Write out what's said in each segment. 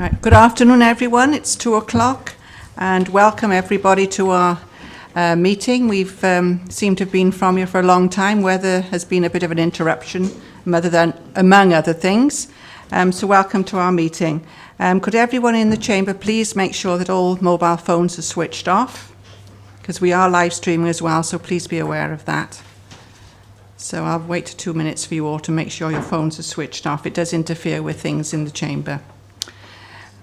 Right. Good afternoon, everyone. It's 2 o'clock, and welcome everybody to our meeting. We've seemed to have been from here for a long time. Weather has been a bit of an interruption, among other things. So welcome to our meeting. Could everyone in the chamber please make sure that all mobile phones are switched off, because we are live streaming as well, so please be aware of that. So I'll wait 2 minutes for you all to make sure your phones are switched off. It does interfere with things in the chamber.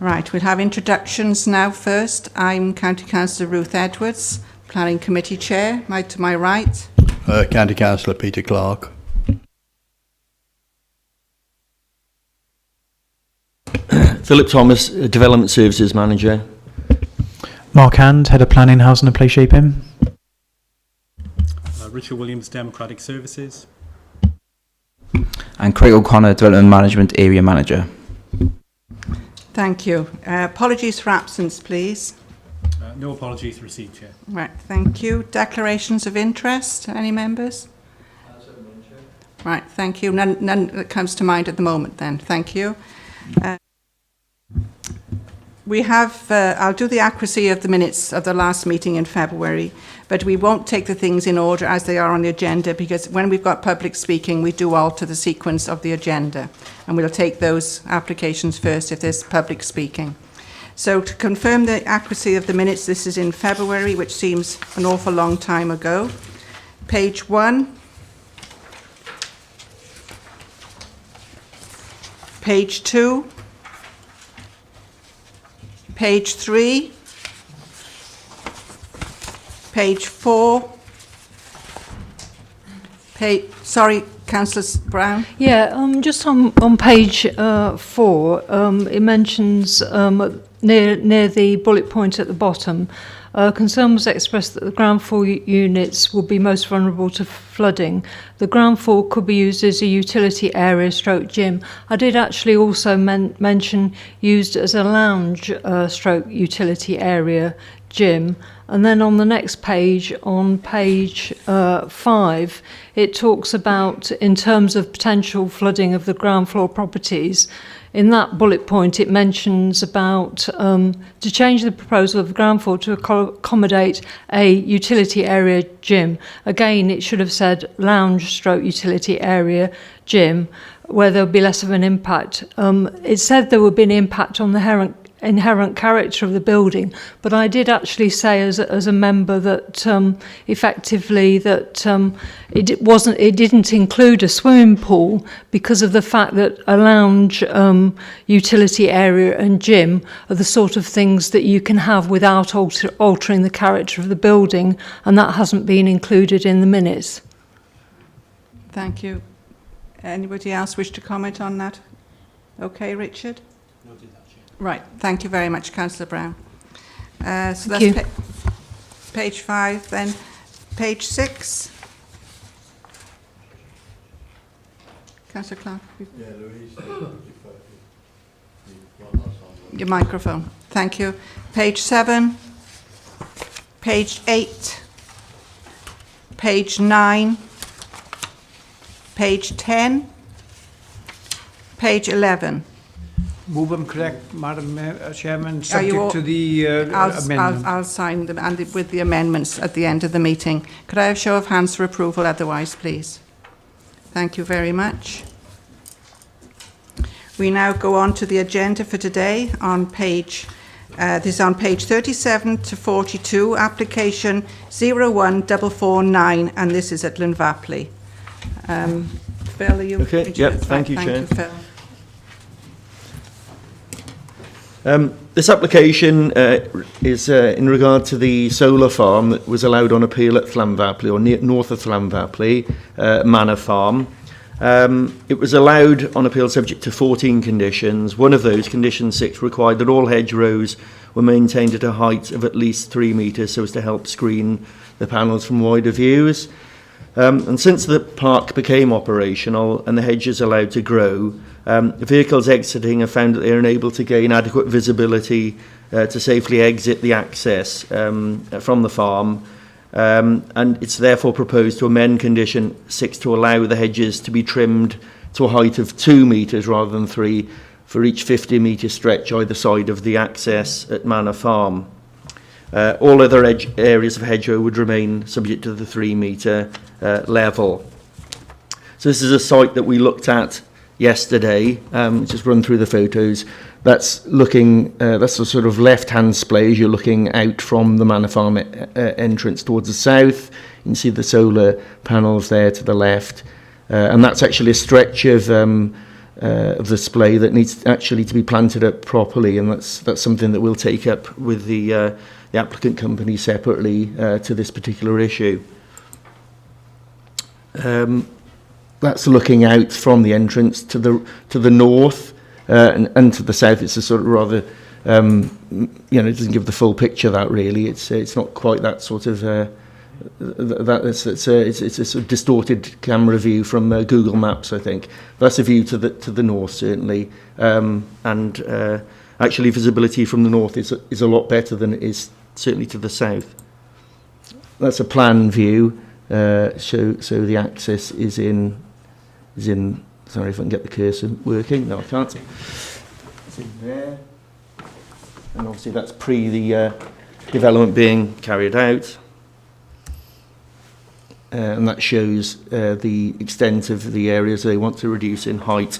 Right, we'll have introductions now first. I'm County Councillor Ruth Edwards, Planning Committee Chair. To my right. County Councillor Peter Clark. Philip Thomas, Development Services Manager. Mark Hand, Head of Planning, Housing and Place Shaping. Richard Williams, Democratic Services. And Craig O'Connor, Development Management Area Manager. Thank you. Apologies for absence, please. No apologies received, Chair. Right, thank you. Declarations of interest, any members? Right, thank you. None that comes to mind at the moment then. Thank you. We have, I'll do the accuracy of the minutes of the last meeting in February, but we won't take the things in order as they are on the agenda, because when we've got public speaking, we do alter the sequence of the agenda, and we'll take those applications first if there's public speaking. So to confirm the accuracy of the minutes, this is in February, which seems an awful long time ago. Page 1. Page 2. Page 3, page 4, sorry, Councillor Brown. Yeah, just on page 4, it mentions near the bullet point at the bottom, concern was expressed that the ground floor units would be most vulnerable to flooding. The ground floor could be used as a utility area stroke gym. I did actually also mention used as a lounge stroke utility area gym. And then on the next page, on page 5, it talks about, in terms of potential flooding of the ground floor properties, in that bullet point, it mentions about to change the proposal of the ground floor to accommodate a utility area gym. Again, it should have said lounge stroke utility area gym, where there would be less of an impact. It said there would be an impact on the inherent character of the building, but I did actually say as a member that effectively that it didn't include a swimming pool because of the fact that a lounge utility area and gym are the sort of things that you can have without altering the character of the building, and that hasn't been included in the minutes. Thank you. Anybody else wish to comment on that? Okay, Richard? Right, thank you very much, Councillor Brown. So that's page 5, then page 6. Councillor Clark. Yeah, Louise. Your microphone. Thank you. Page 7, page 8, page 9, page 10, page 11. Move them correct, Madam Chairman, subject to the amendment. I'll sign them and with the amendments at the end of the meeting. Could I have a show of hands for approval otherwise, please? Thank you very much. We now go on to the agenda for today on page, this is on page 37 to 42, application 01449, and this is at Llanfapley. Phil, are you? Okay, yep, thank you, Chair. Thank you, Phil. This application is in regard to the solar farm that was allowed on appeal at Llanfapley, or north of Llanfapley, Manor Farm. It was allowed on appeal subject to 14 conditions. One of those, condition 6, required that all hedgerows were maintained at a height of at least 3 metres so as to help screen the panels from wider views. And since the park became operational and the hedges allowed to grow, vehicles exiting have found that they are unable to gain adequate visibility to safely exit the access from the farm, and it's therefore proposed to amend condition 6 to allow the hedges to be trimmed to a height of 2 metres rather than 3 for each 50-metre stretch either side of the access at Manor Farm. All other areas of hedgerow would remain subject to the 3-metre level. So this is a site that we looked at yesterday. Just run through the photos. That's looking, that's the sort of left-hand splay as you're looking out from the Manor Farm entrance towards the south. You can see the solar panels there to the left. And that's actually a stretch of the splay that needs actually to be planted up properly, and that's something that we'll take up with the applicant company separately to this particular issue. That's looking out from the entrance to the north and to the south. It's a sort of rather, it doesn't give the full picture that really. It's not quite that sort of. It's a sort of distorted camera view from Google Maps, I think. That's a view to the north certainly, and actually visibility from the north is a lot better than it is certainly to the south. That's a plan view. So the access is in. Sorry if I can get the cursor working. No, I can't. It's in there, and obviously that's pre the development being carried out. And that shows the extent of the areas they want to reduce in height.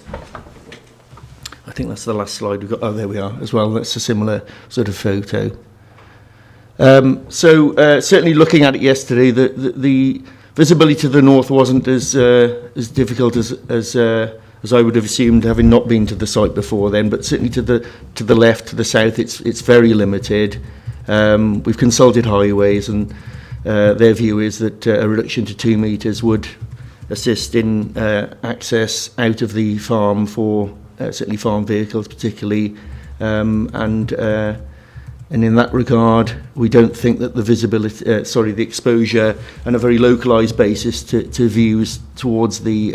I think that's the last slide we've got. Oh, there we are as well. That's a similar sort of photo. Certainly looking at it yesterday, the visibility to the north wasn't as difficult as I would have assumed, having not been to the site before then. But certainly to the left, to the south, it's very limited. We've consulted highways, and their view is that a reduction to 2 metres would assist in access out of the farm for certainly farm vehicles particularly, and in that regard we don't think that the visibility, the exposure on a very localised basis to views towards the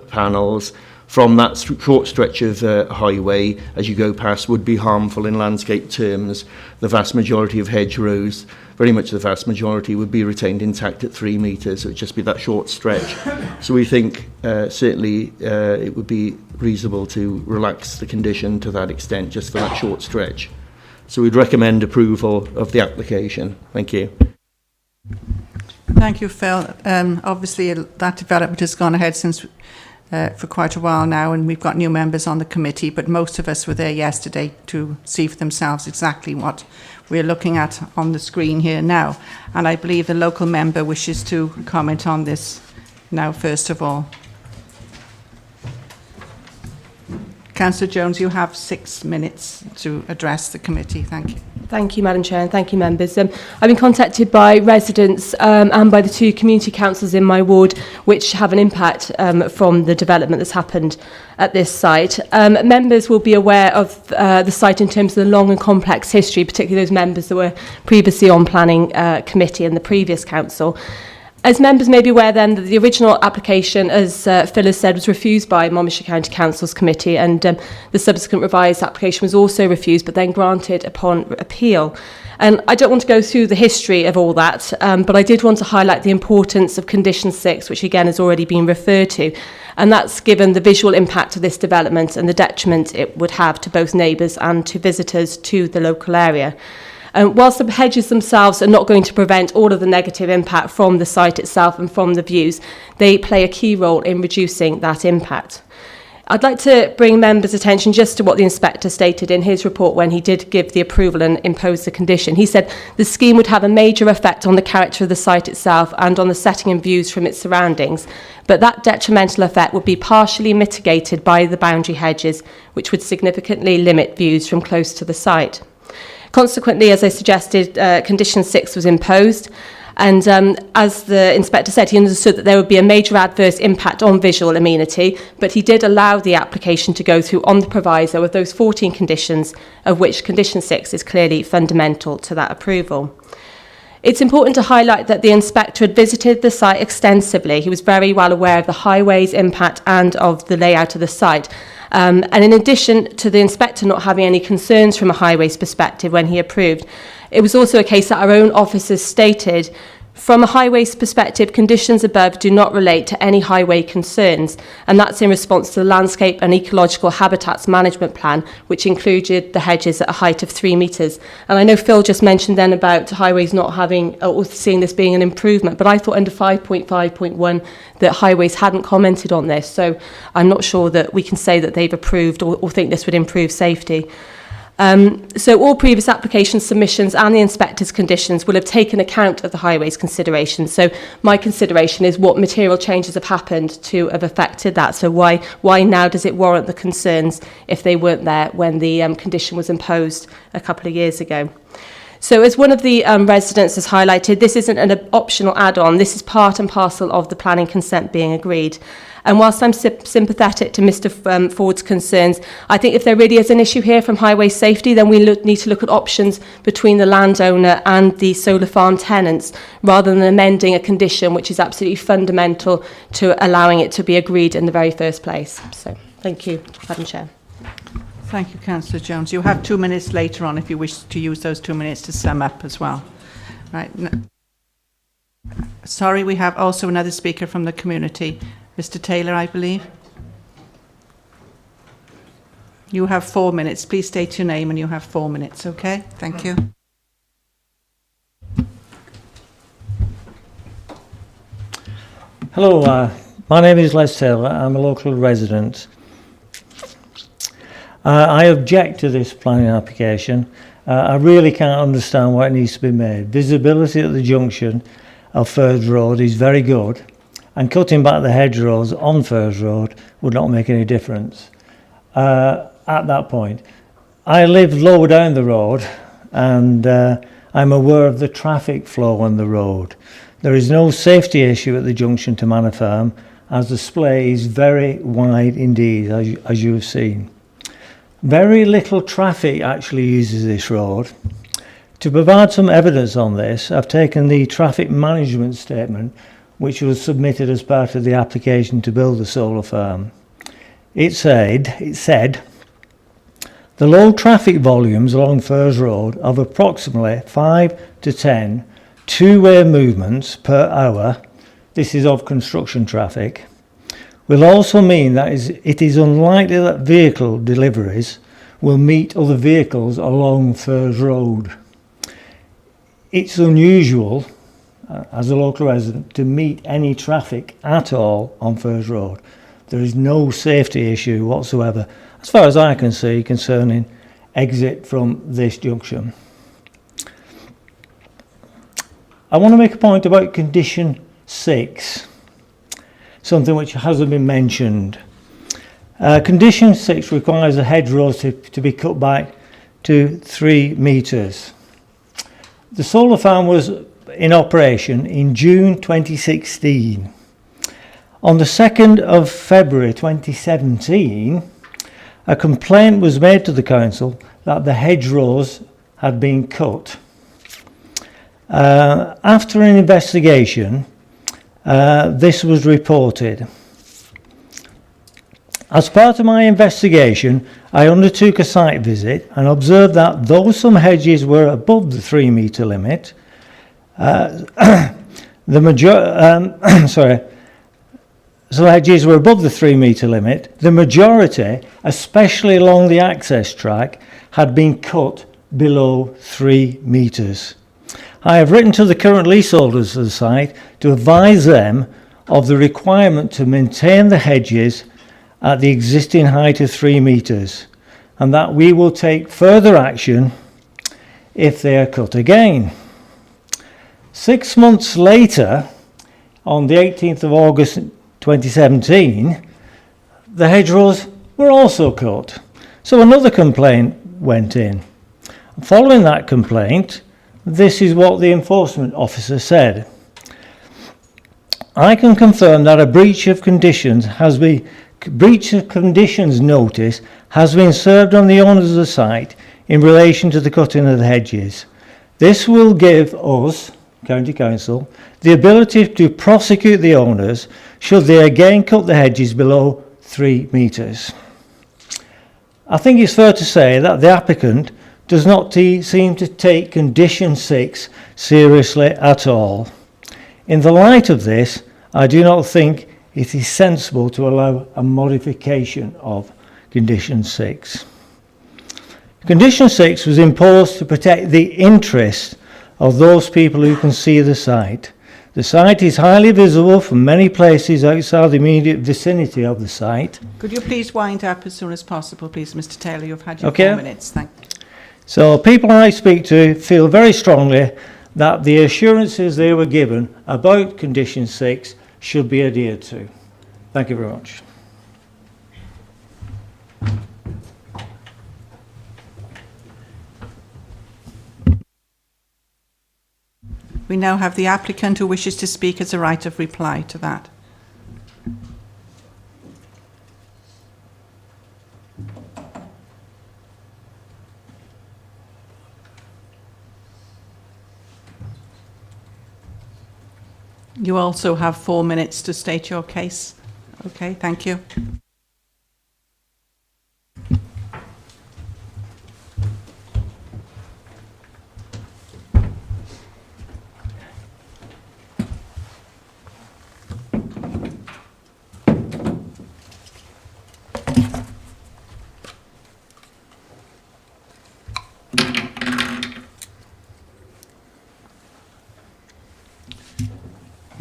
panels from that short stretch of highway as you go past would be harmful in landscape terms. The vast majority of hedgerows, very much the vast majority, would be retained intact at 3 metres. It would just be that short stretch. So we think certainly it would be reasonable to relax the condition to that extent, just for that short stretch. So we'd recommend approval of the application. Thank you. Thank you, Phil. Obviously that development has gone ahead since for quite a while now, and we've got new members on the committee, but most of us were there yesterday to see for themselves exactly what we're looking at on the screen here now. And I believe the local member wishes to comment on this now, first of all. Councillor Jones, you have 6 minutes to address the committee. Thank you. Thank you, Madam Chair, and thank you, members. I've been contacted by residents and by the 2 community councils in my ward, which have an impact from the development that's happened at this site. Members will be aware of the site in terms of the long and complex history, particularly those members that were previously on planning committee in the previous council. As members may be aware then, that the original application, as Phil has said, was refused by Monmouthshire County Council's committee, and the subsequent revised application was also refused, but then granted upon appeal. And I don't want to go through the history of all that, but I did want to highlight the importance of Condition 6, which again has already been referred to, and that's given the visual impact of this development and the detriment it would have to both neighbours and to visitors to the local area. Whilst the hedges themselves are not going to prevent all of the negative impact from the site itself and from the views, they play a key role in reducing that impact. I'd like to bring members' attention just to what the inspector stated in his report when he did give the approval and impose the condition. He said the scheme would have a major effect on the character of the site itself and on the setting and views from its surroundings, but that detrimental effect would be partially mitigated by the boundary hedges, which would significantly limit views from close to the site. Consequently, as I suggested, Condition 6 was imposed, and as the inspector said, he understood that there would be a major adverse impact on visual amenity, but he did allow the application to go through on the proviso of those 14 conditions, of which Condition 6 is clearly fundamental to that approval. It's important to highlight that the inspector had visited the site extensively. He was very well aware of the highways impact and of the layout of the site. And in addition to the inspector not having any concerns from a highways perspective when he approved, it was also a case that our own officers stated From a highways perspective, conditions above do not relate to any highway concerns, and that's in response to the Landscape and Ecological Habitats Management Plan, which included the hedges at a height of 3 metres. And I know Phil just mentioned then about highways not having, or seeing this being an improvement, but I thought under 5.5.1 that highways hadn't commented on this, so I'm not sure that we can say that they've approved or think this would improve safety. So all previous application submissions and the inspector's conditions will have taken account of the highways considerations. So my consideration is what material changes have happened to have affected that. So why now does it warrant the concerns if they weren't there when the condition was imposed a couple of years ago? So as one of the residents has highlighted, this isn't an optional add-on, this is part and parcel of the planning consent being agreed. And whilst I'm sympathetic to Mr Ford's concerns, I think if there really is an issue here from highway safety, then we need to look at options between the landowner and the solar farm tenants, rather than amending a condition which is absolutely fundamental to allowing it to be agreed in the very first place. So thank you, Madam Chair. Thank you, Councillor Jones. You have 2 minutes later on if you wish to use those 2 minutes to sum up as well. Right. Sorry, we have also another speaker from the community. Mr. Taylor, I believe. You have 4 minutes. Please state your name and you have 4 minutes, okay? Thank you. Hello, my name is Les Taylor. I'm a local resident. I object to this planning application. I really can't understand why it needs to be made. Visibility at the junction of Firs Road is very good, and cutting back the hedgerows on Firs Road would not make any difference at that point. I live lower down the road, and I'm aware of the traffic flow on the road. There is no safety issue at the junction to Manor Farm, as the splay is very wide indeed, as you have seen. Very little traffic actually uses this road. To provide some evidence on this, I've taken the traffic management statement which was submitted as part of the application to build the solar farm. It said, the low traffic volumes along Firs Road of approximately 5 to 10 two-way movements per hour, this is of construction traffic, will also mean that it is unlikely that vehicle deliveries will meet other vehicles along Firs Road. It's unusual, as a local resident, to meet any traffic at all on Firs Road. There is no safety issue whatsoever, as far as I can see, concerning exit from this junction. I want to make a point about condition 6. Something which hasn't been mentioned. Condition 6 requires the hedgerows to be cut back to 3 metres. The solar farm was in operation in June 2016. On the 2nd of February 2017, a complaint was made to the council that the hedgerows had been cut. After an investigation, this was reported. As part of my investigation, I undertook a site visit and observed that though some hedges were above the 3 metre limit, some hedges were above the 3 metre limit, the majority, especially along the access track, had been cut below 3 metres. I have written to the current leaseholders of the site to advise them of the requirement to maintain the hedges at the existing height of 3 metres, and that we will take further action if they are cut again. 6 months later, on the 18th of August 2017, the hedgerows were also cut. So another complaint went in. Following that complaint, this is what the enforcement officer said. I can confirm that a breach of conditions notice has been served on the owners of the site in relation to the cutting of the hedges. This will give us, County Council, the ability to prosecute the owners should they again cut the hedges below 3 metres. I think it's fair to say that the applicant does not seem to take condition 6 seriously at all. In the light of this, I do not think it is sensible to allow a modification of Condition 6. Condition 6 was imposed to protect the interest of those people who can see the site. The site is highly visible from many places outside the immediate vicinity of the site. Could you please wind up as soon as possible, please, Mr. Taylor? You've had your Okay. 4 minutes. Thank you. So people I speak to feel very strongly that the assurances they were given about Condition 6 should be adhered to. Thank you very much. We now have the applicant who wishes to speak as a right of reply to that. You also have 4 minutes to state your case. Okay, thank you.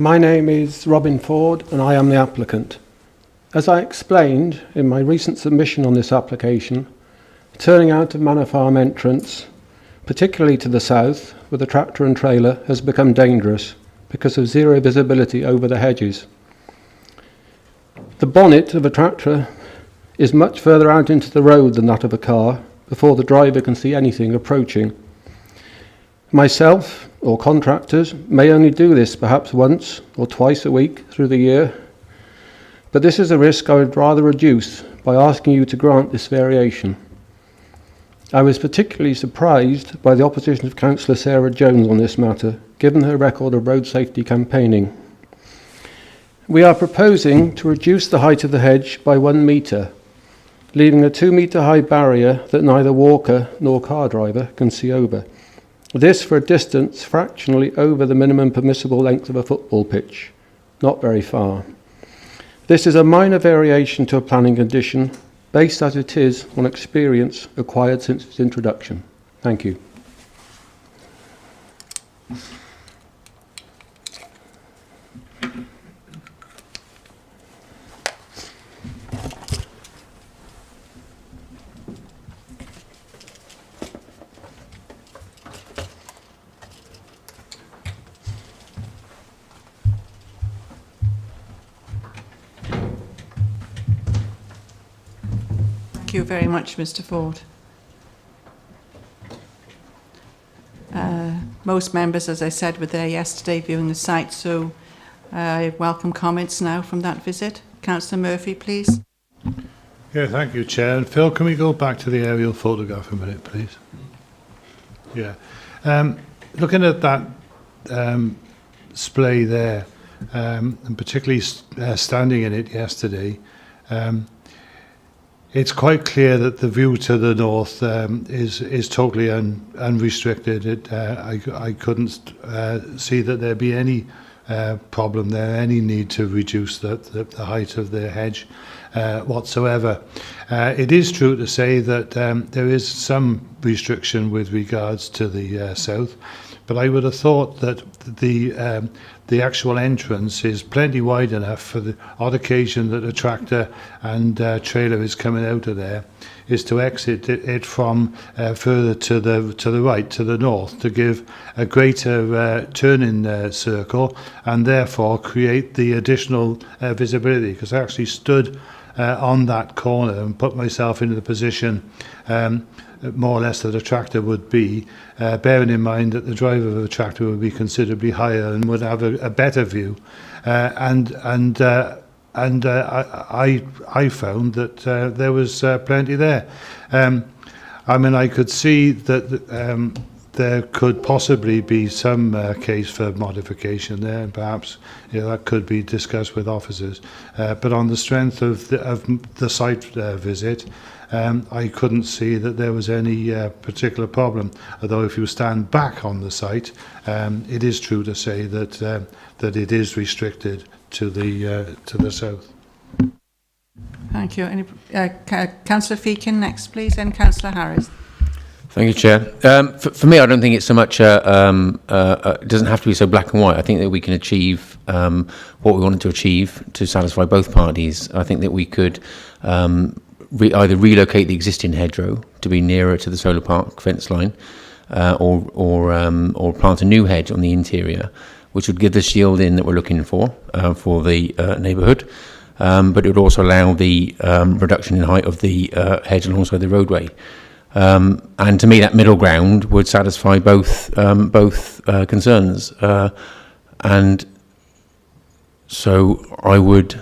My name is Robin Ford and I am the applicant. As I explained in my recent submission on this application, turning out of Manor Farm entrance, particularly to the south with a tractor and trailer, has become dangerous because of zero visibility over the hedges. The bonnet of a tractor is much further out into the road than that of a car before the driver can see anything approaching. Myself or contractors may only do this perhaps once or twice a week through the year, but this is a risk I would rather reduce by asking you to grant this variation. I was particularly surprised by the opposition of Councillor Sarah Jones on this matter, given her record of road safety campaigning. We are proposing to reduce the height of the hedge by 1 metre, leaving a 2 metre high barrier that neither walker nor car driver can see over. This for a distance fractionally over the minimum permissible length of a football pitch, not very far. This is a minor variation to a planning condition, based as it is on experience acquired since its introduction. Thank you. Thank you very much, Mr. Ford. Most members, as I said, were there yesterday viewing the site, so I welcome comments now from that visit. Councillor Murphy, please. Yeah, thank you, Chair. And Phil, can we go back to the aerial photograph a minute, please? Yeah. Looking at that splay there, and particularly standing in it yesterday, it's quite clear that the view to the north is totally unrestricted. I couldn't see that there'd be any problem there, any need to reduce the height of the hedge whatsoever. It is true to say that there is some restriction with regards to the south, but I would have thought that the actual entrance is plenty wide enough for the odd occasion that a tractor and trailer is coming out of there, is to exit it from further to the right, to the north, to give a greater turning circle and therefore create the additional visibility. Because I actually stood on that corner and put myself into the position more or less that a tractor would be, bearing in mind that the driver of the tractor would be considerably higher and would have a better view. I found that there was plenty there. I mean, I could see that there could possibly be some case for modification there, and perhaps that could be discussed with officers. But on the strength of the site visit, I couldn't see that there was any particular problem. Although if you stand back on the site, it is true to say that that it is restricted to the south. Thank you. Councillor Feakin next, please, and Councillor Harris. Thank you, Chair. For me, I don't think it's so much, it doesn't have to be so black and white. I think that we can achieve what we wanted to achieve to satisfy both parties. I think that we could either relocate the existing hedgerow to be nearer to the solar park fence line, or plant a new hedge on the interior, which would give the shielding that we're looking for the neighbourhood. But it would also allow the reduction in height of the hedge alongside the roadway. And to me, that middle ground would satisfy both concerns. And so I would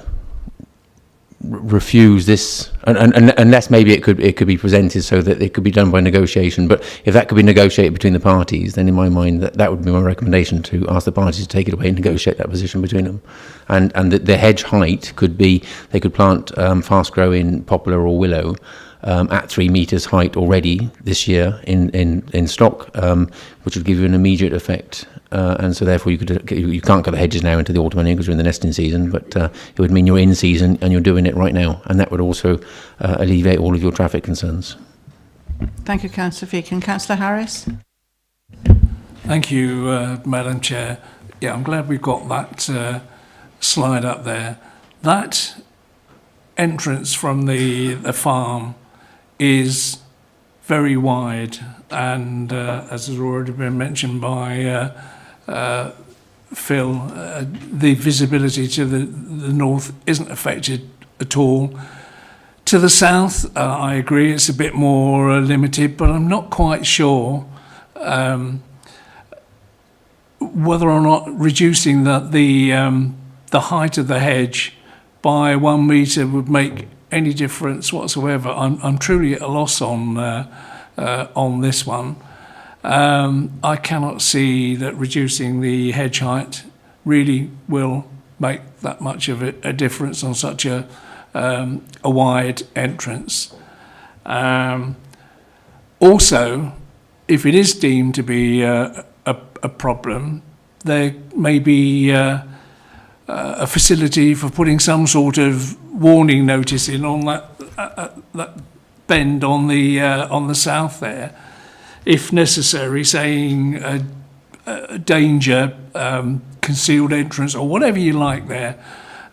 refuse this, unless maybe it could be presented so that it could be done by negotiation. But if that could be negotiated between the parties, then in my mind that would be my recommendation, to ask the parties to take it away and negotiate that position between them. And the hedge height could be, they could plant fast growing poplar or willow at 3 metres height already this year in stock, which would give you an immediate effect. And so therefore you can't cut the hedges now into the autumn anyway because we're in the nesting season, but it would mean you're in season and you're doing it right now, and that would also alleviate all of your traffic concerns. Thank you, Councillor Feakin. Councillor Harris. Thank you, Madam Chair. Yeah, I'm glad we've got that slide up there. That entrance from the farm is very wide, and as has already been mentioned by Phil, the visibility to the north isn't affected at all. To the south, I agree, it's a bit more limited, but I'm not quite sure whether or not reducing the height of the hedge by 1 metre would make any difference whatsoever. I'm truly at a loss on this one. I cannot see that reducing the hedge height really will make that much of a difference on such a wide entrance. Also, if it is deemed to be a problem, there may be a facility for putting some sort of warning notice in on that bend on the south there, if necessary, saying a danger, concealed entrance, or whatever you like there,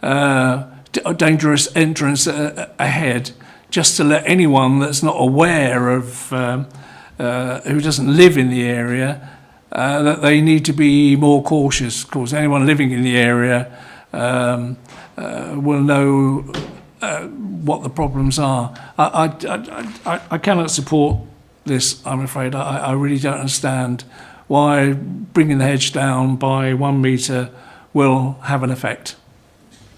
a dangerous entrance ahead, just to let anyone that's not aware of, who doesn't live in the area, that they need to be more cautious. Of course, anyone living in the area will know what the problems are. I cannot support this, I'm afraid. I really don't understand why bringing the hedge down by 1 metre will have an effect.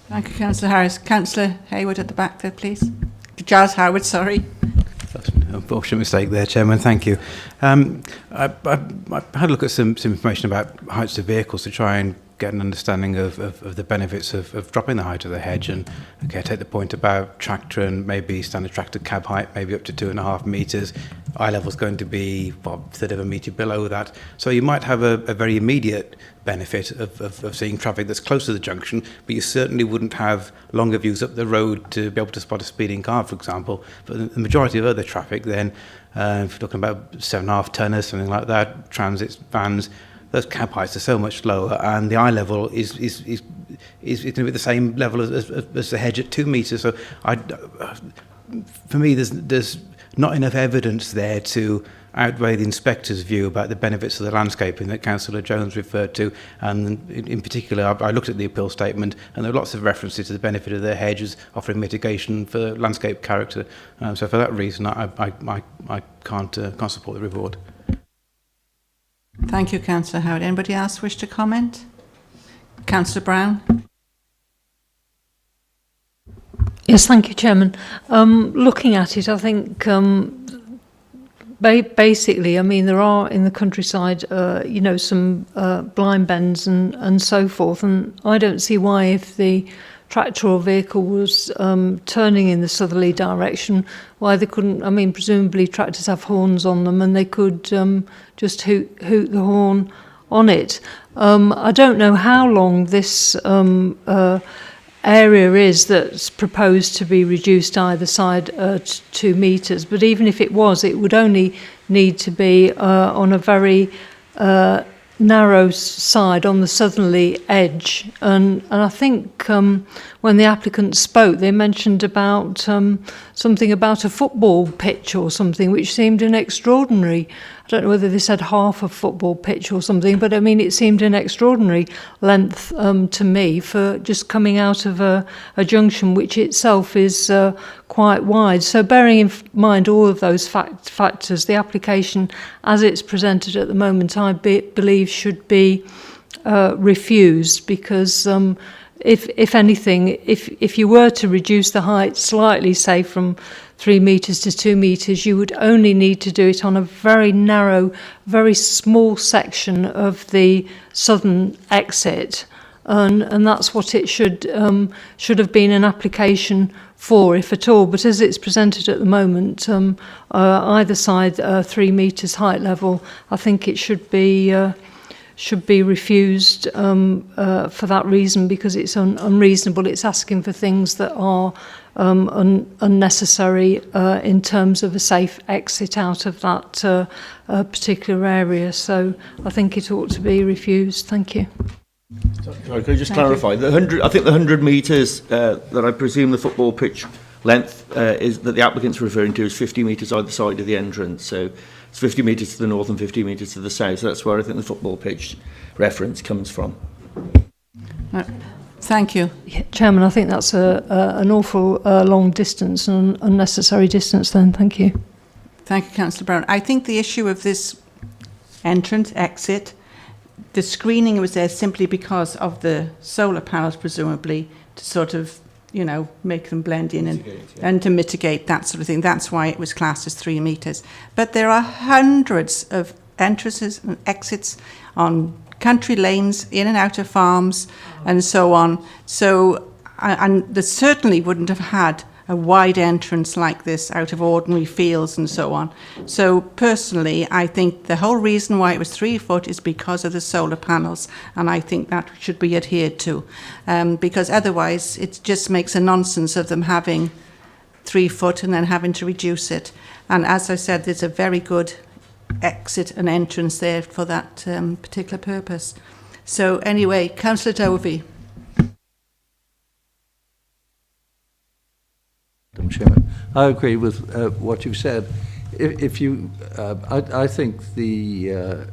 Thank you, Councillor Harris. Councillor Hayward at the back there, please. Giles Howard, sorry. That's an unfortunate mistake there, Chairman. Thank you. I had a look at some information about heights of vehicles to try and get an understanding of the benefits of dropping the height of the hedge. And okay, I take the point about tractor and maybe standard tractor cab height, maybe up to 2.5 metres. Eye level's going to be a third of a metre below that. So you might have a very immediate benefit of seeing traffic that's close to the junction, but you certainly wouldn't have longer views up the road to be able to spot a speeding car, for example. But the majority of other traffic then, if you're talking about 7.5 tonners, something like that, transits, vans, those cab heights are so much lower, and the eye level is going to be the same level as the hedge at 2 metres. So for me, there's not enough evidence there to outweigh the inspector's view about the benefits of the landscaping that Councillor Jones referred to. And in particular, I looked at the appeal statement, and there are lots of references to the benefit of the hedges offering mitigation for landscape character. So for that reason, I can't support the report. Thank you, Councillor Howard. Anybody else wish to comment? Councillor Brown. Yes, thank you, Chairman. Looking at it, I think basically, I mean, there are in the countryside, you know, some blind bends and so forth, and I don't see why, if the tractor or vehicle was turning in the southerly direction, why they couldn't. I mean, presumably tractors have horns on them, and they could just hoot the horn on it. I don't know how long this area is that's proposed to be reduced either side to 2 metres, but even if it was, it would only need to be on a very narrow side on the southerly edge, and I think when the applicant spoke, they mentioned about something about a football pitch or something, which seemed an extraordinary. I don't know whether they said half a football pitch or something, but I mean, it seemed an extraordinary length to me for just coming out of a junction which itself is quite wide. So bearing in mind all of those factors, the application as it's presented at the moment, I believe should be refused, because if anything, if you were to reduce the height slightly, say from 3 metres to 2 metres, you would only need to do it on a very narrow, very small section of the southern exit, and that's what it should have been an application for, if at all. But as it's presented at the moment, either side 3 metres height level, I think it should be refused for that reason, because it's unreasonable. It's asking for things that are unnecessary in terms of a safe exit out of that particular area. So I think it ought to be refused. Thank you. Sorry, could I just clarify? I think the 100 metres that I presume the football pitch length is that the applicant's referring to is 50 metres either side of the entrance. So it's 50 metres to the north and 50 metres to the south. So that's where I think the football pitch reference comes from. Thank you. Yeah, Chairman, I think that's an awful long distance, and unnecessary distance then. Thank you. Thank you, Councillor Brown. I think the issue of this entrance, exit, the screening was there simply because of the solar panels, presumably, to sort of, you know, make them blend in and to mitigate that sort of thing. That's why it was classed as 3 metres. But there are hundreds of entrances and exits on country lanes, in and out of farms, and so on. So, and they certainly wouldn't have had a wide entrance like this out of ordinary fields and so on. So personally, I think the whole reason why it was 3 foot is because of the solar panels, and I think that should be adhered to, because otherwise it just makes a nonsense of them having 3 foot and then having to reduce it. And as I said, there's a very good exit and entrance there for that particular purpose. So anyway, Councillor Dovey. Madam Chairman, I agree with what you said. If you, I think the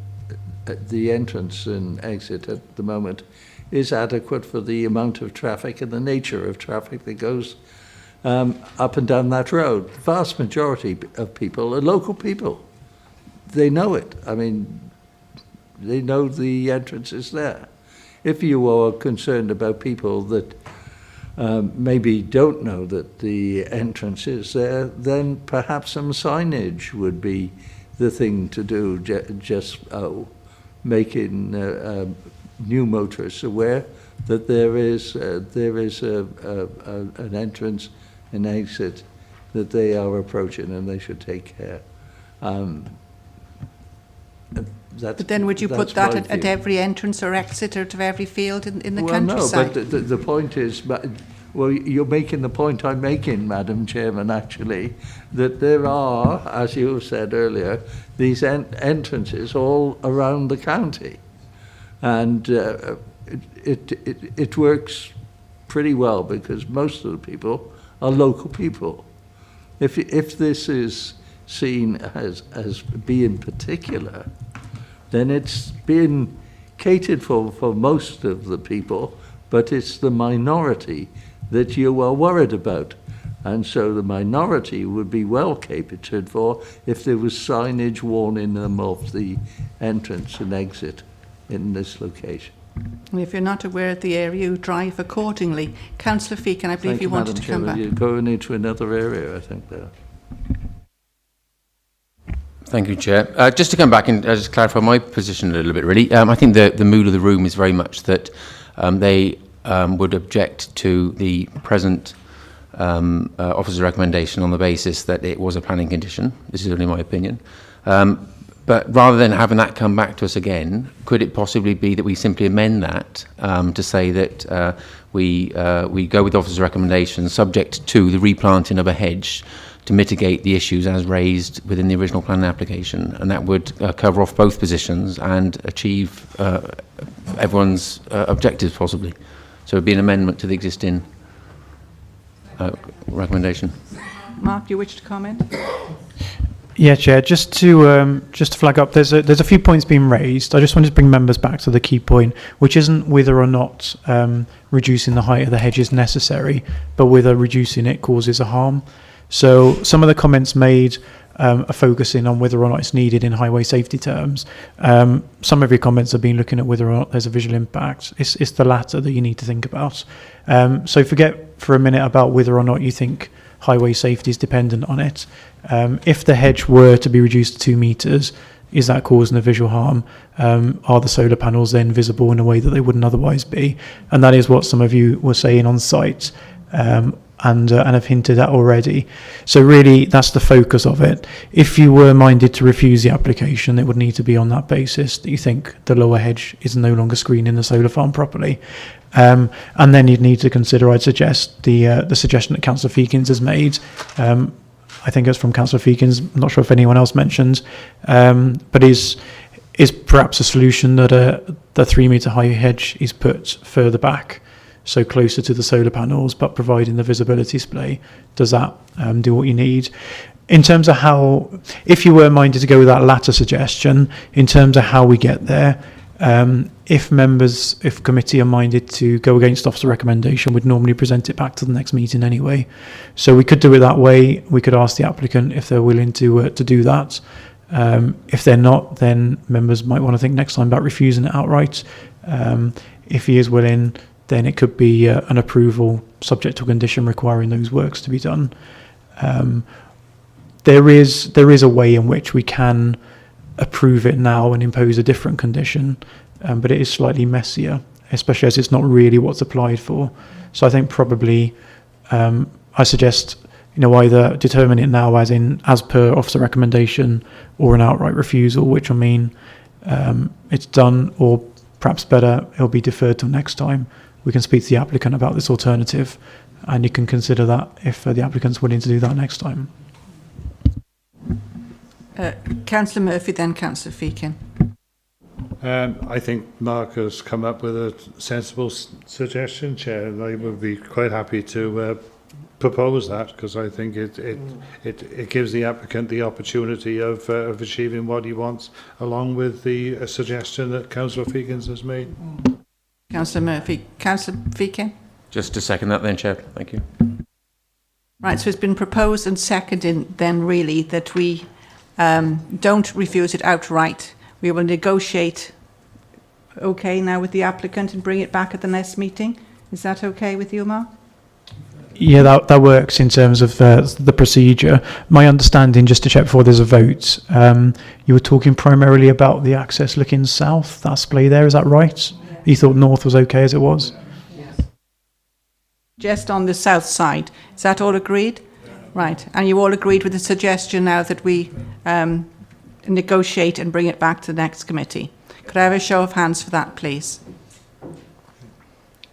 entrance and exit at the moment is adequate for the amount of traffic and the nature of traffic that goes up and down that road. The vast majority of people are local people. They know it. I mean, they know the entrance is there. If you are concerned about people that maybe don't know that the entrance is there, then perhaps some signage would be the thing to do, just making new motorists aware that there is an entrance and exit that they are approaching, and they should take care. But then would you put that at every entrance or exit out of every field in the countryside? No, but the point is, well, you're making the point I'm making, Madam Chairman, actually, that there are, as you said earlier, these entrances all around the county. And it works pretty well because most of the people are local people. If this is seen as being particular, then it's been catered for most of the people, but it's the minority that you are worried about. And so the minority would be well catered for if there was signage warning them of the entrance and exit in this location. And if you're not aware of the area, you drive accordingly. Councillor Feakin, I believe you wanted to come back. You're going into another area, I think, there. Thank you, Chair. Just to come back and just clarify my position a little bit, really. I think the mood of the room is very much that they would object to the present officer's recommendation on the basis that it was a planning condition. This is only my opinion. But rather than having that come back to us again, could it possibly be that we simply amend that to say that we go with the officer's recommendation subject to the replanting of a hedge to mitigate the issues as raised within the original planning application, and that would cover off both positions and achieve everyone's objectives possibly. So it would be an amendment to the existing recommendation. Mark, you wish to comment? Yeah, Chair. Just to flag up, there's a few points being raised. I just wanted to bring members back to the key point, which isn't whether or not reducing the height of the hedge is necessary, but whether reducing it causes a harm. So some of the comments made are focusing on whether or not it's needed in highway safety terms. Some of your comments have been looking at whether or not there's a visual impact. It's the latter that you need to think about. So forget for a minute about whether or not you think highway safety is dependent on it. If the hedge were to be reduced to 2 metres, is that causing a visual harm? Are the solar panels then visible in a way that they wouldn't otherwise be? And that is what some of you were saying on site. And have hinted at already. So really, that's the focus of it. If you were minded to refuse the application, it would need to be on that basis that you think the lower hedge is no longer screening the solar farm properly. And then you'd need to consider, I'd suggest, the suggestion that Councillor Feekins has made. I think it's from Councillor Feekins, I'm not sure if anyone else mentioned, but is perhaps a solution that the 3 metre high hedge is put further back, so closer to the solar panels, but providing the visibility display. Does that do what you need? In terms of how, if you were minded to go with that latter suggestion, in terms of how we get there, if committee are minded to go against officer recommendation, we'd normally present it back to the next meeting anyway. So we could do it that way. We could ask the applicant if they're willing to do that. If they're not, then members might want to think next time about refusing it outright. If he is willing, then it could be an approval subject to a condition requiring those works to be done. There is a way in which we can approve it now and impose a different condition, but it is slightly messier, especially as it's not really what's applied for. So I think probably I suggest either determine it now as per officer recommendation, or an outright refusal, which will mean it's done, or perhaps better, it'll be deferred till next time. We can speak to the applicant about this alternative, and you can consider that if the applicant's willing to do that next time. Councillor Murphy, then Councillor Feekin. I think Mark has come up with a sensible suggestion, Chair, and I would be quite happy to propose that, because I think it gives the applicant the opportunity of achieving what he wants, along with the suggestion that Councillor Feekins has made. Councillor Murphy. Councillor Feekin? Just to second that then, Chair. Thank you. Right, so it's been proposed and seconded then really that we don't refuse it outright. We will negotiate now with the applicant and bring it back at the next meeting. Is that okay with you, Mark? Yeah, that works in terms of the procedure. My understanding, just to check before there's a vote, you were talking primarily about the access looking south, that display there, is that right? Yeah. You thought north was okay as it was? Yes. Just on the south side. Is that all agreed? Yeah. Right. And you all agreed with the suggestion now that we negotiate and bring it back to the next committee? Could I have a show of hands for that, please?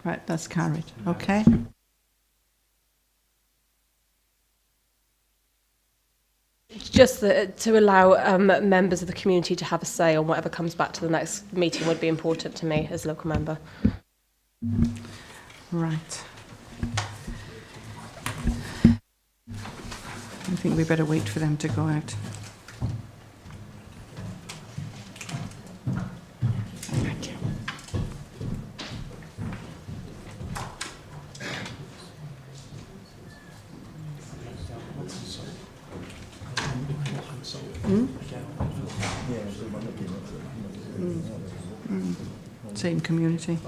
Right, that's carried. Okay. Just to allow members of the community to have a say on whatever comes back to the next meeting would be important to me as a local member. Right. I think we better wait for them to go out. Thank you. Same community.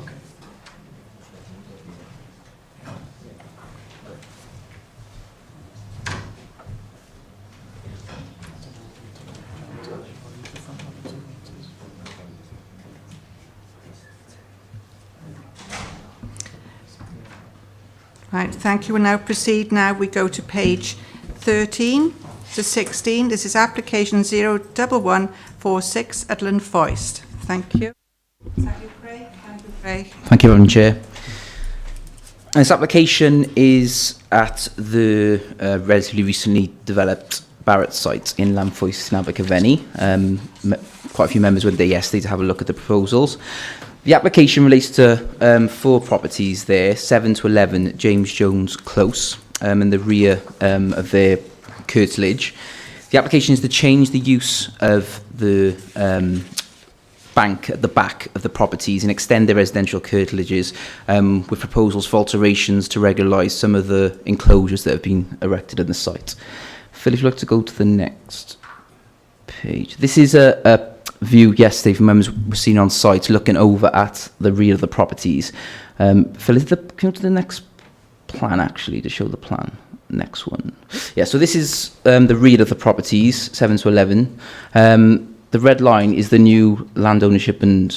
Right, thank you. We'll now proceed. Now we go to page 13 to 16. This is application 01146 at Foist. Thank you. Thank you, Craig. Thank you, Craig. Thank you, Madam Chair. This application is at the relatively recently developed Barrett site in Lamfoist in Abergavenny. Quite a few members went there yesterday to have a look at the proposals. The application relates to 4 properties there, 7 to 11 James Jones Close, in the rear of their curtilage. The application is to change the use of the bank at the back of the properties and extend their residential curtilages with proposals for alterations to regularise some of the enclosures that have been erected on the site. Phil, if you'd like to go to the next page. This is a view yesterday from members were seen on site looking over at the rear of the properties. Phil, can you go to the next plan actually to show the plan? Next one. Yeah, so this is the rear of the properties, 7 to 11. The red line is the new land ownership and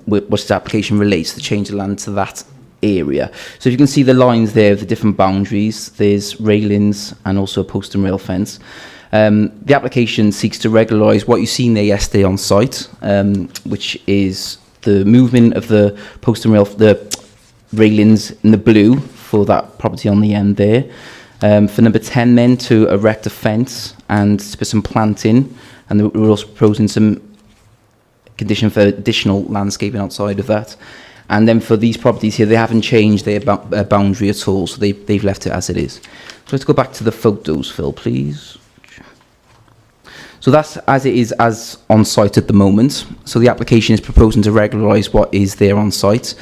what this application relates to change the land to that area. So if you can see the lines there of the different boundaries, there's railings and also a post and rail fence. The application seeks to regularise what you've seen there yesterday on site, which is the movement of the post and rail, the railings in the blue for that property on the end there. For number 10 then to erect a fence and to put some planting, and we're also proposing some condition for additional landscaping outside of that. And then for these properties here, they haven't changed their boundary at all, so they've left it as it is. So let's go back to the photos, Phil, please. So that's as it is as on site at the moment. So the application is proposing to regularise what is there on site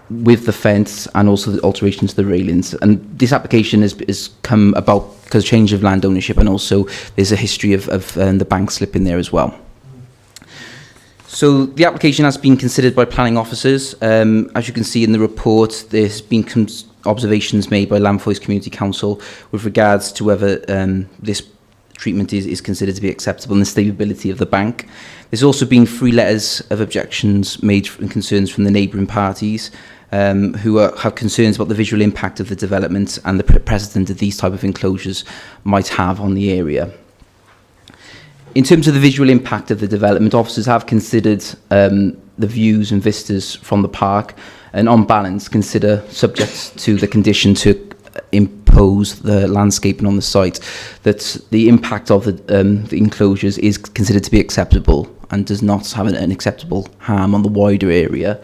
with the fence and also the alteration to the railings. And this application has come about because of change of land ownership, and also there's a history of the bank slip in there as well. So the application has been considered by planning officers. As you can see in the report, there's been observations made by Lamfoist Community Council with regards to whether this treatment is considered to be acceptable and the stability of the bank. There's also been 3 letters of objections made and concerns from the neighbouring parties who have concerns about the visual impact of the development and the precedent that these type of enclosures might have on the area. In terms of the visual impact of the development, officers have considered the views and vistas from the park, and on balance consider, subject to the condition to impose the landscaping on the site, that the impact of the enclosures is considered to be acceptable and does not have an acceptable harm on the wider area.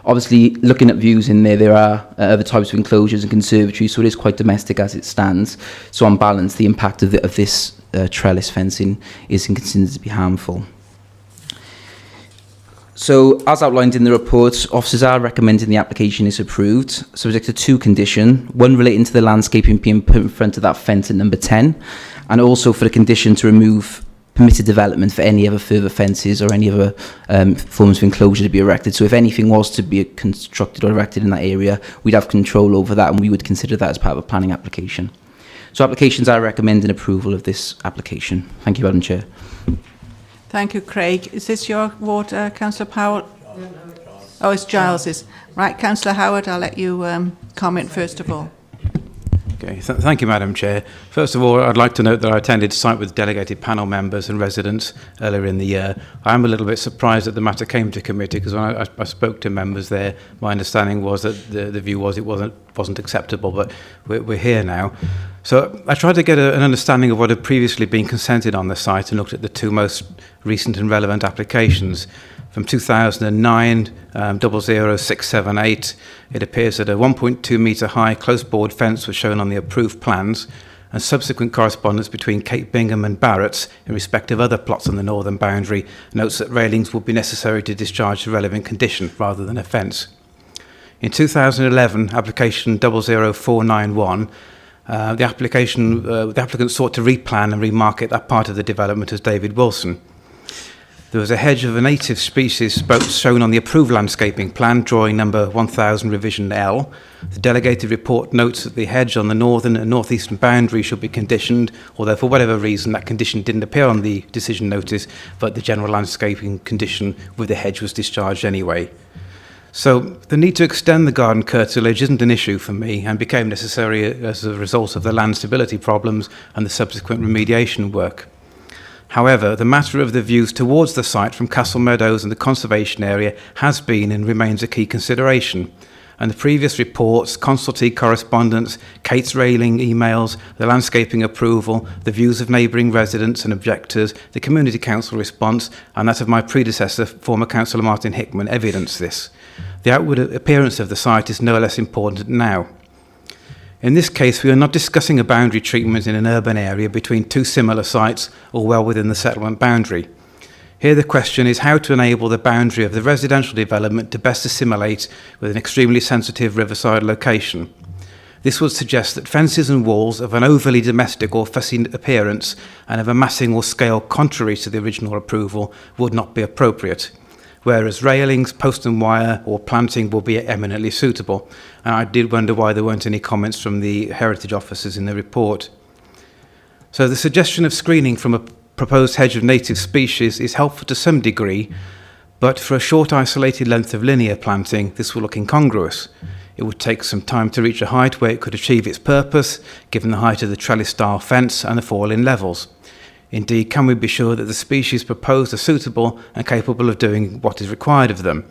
Obviously, looking at views in there are other types of enclosures and conservatories, so it is quite domestic as it stands. So on balance, the impact of this trellis fencing is considered to be harmful. So, as outlined in the report, officers are recommending the application is approved, subject to 2 conditions. One relating to the landscaping being put in front of that fence at number 10, and also for the condition to remove permitted development for any other further fences or any other forms of enclosure to be erected. So if anything was to be constructed or erected in that area, we'd have control over that, and we would consider that as part of a planning application. So applications are recommending approval of this application. Thank you, Madam Chair. Thank you, Craig. Is this your ward, Councillor Powell? Oh, it's Giles's. Right, Councillor Howard, I'll let you comment first of all. Okay, thank you, Madam Chair. First of all, I'd like to note that I attended site with delegated panel members and residents earlier in the year. I am a little bit surprised that the matter came to committee, because when I spoke to members there, my understanding was that the view was it wasn't acceptable, but we're here now. So I tried to get an understanding of what had previously been consented on the site and looked at the 2 most recent and relevant applications. From 2009, 00678, it appears that a 1.2 metre high close board fence was shown on the approved plans, and subsequent correspondence between Cape Bingham and Barrett's in respect of other plots on the northern boundary notes that railings would be necessary to discharge the relevant condition rather than a fence. In 2011, application 00491, the applicant sought to replan and remarket that part of the development as David Wilson. There was a hedge of a native species shown on the approved landscaping plan, drawing number 1000 revision L. The delegated report notes that the hedge on the northern and northeastern boundary should be conditioned, although for whatever reason that condition didn't appear on the decision notice, but the general landscaping condition with the hedge was discharged anyway. So the need to extend the garden curtilage isn't an issue for me and became necessary as a result of the land stability problems and the subsequent remediation work. However, the matter of the views towards the site from Castle Meadows and the conservation area has been and remains a key consideration. And the previous reports, consultee correspondence, Kate's railing emails, the landscaping approval, the views of neighbouring residents and objectors, the community council response, and that of my predecessor, former councillor Martin Hickman, evidence this. The outward appearance of the site is no less important now. In this case, we are not discussing a boundary treatment in an urban area between two similar sites or well within the settlement boundary. Here the question is how to enable the boundary of the residential development to best assimilate with an extremely sensitive riverside location. This would suggest that fences and walls of an overly domestic or fussy appearance and of a massing or scale contrary to the original approval would not be appropriate, whereas railings, post and wire or planting will be eminently suitable. And I did wonder why there weren't any comments from the heritage officers in the report. So the suggestion of screening from a proposed hedge of native species is helpful to some degree, but for a short isolated length of linear planting, this will look incongruous. It would take some time to reach a height where it could achieve its purpose, given the height of the trellis-style fence and the fall-in levels. Indeed, can we be sure that the species proposed are suitable and capable of doing what is required of them?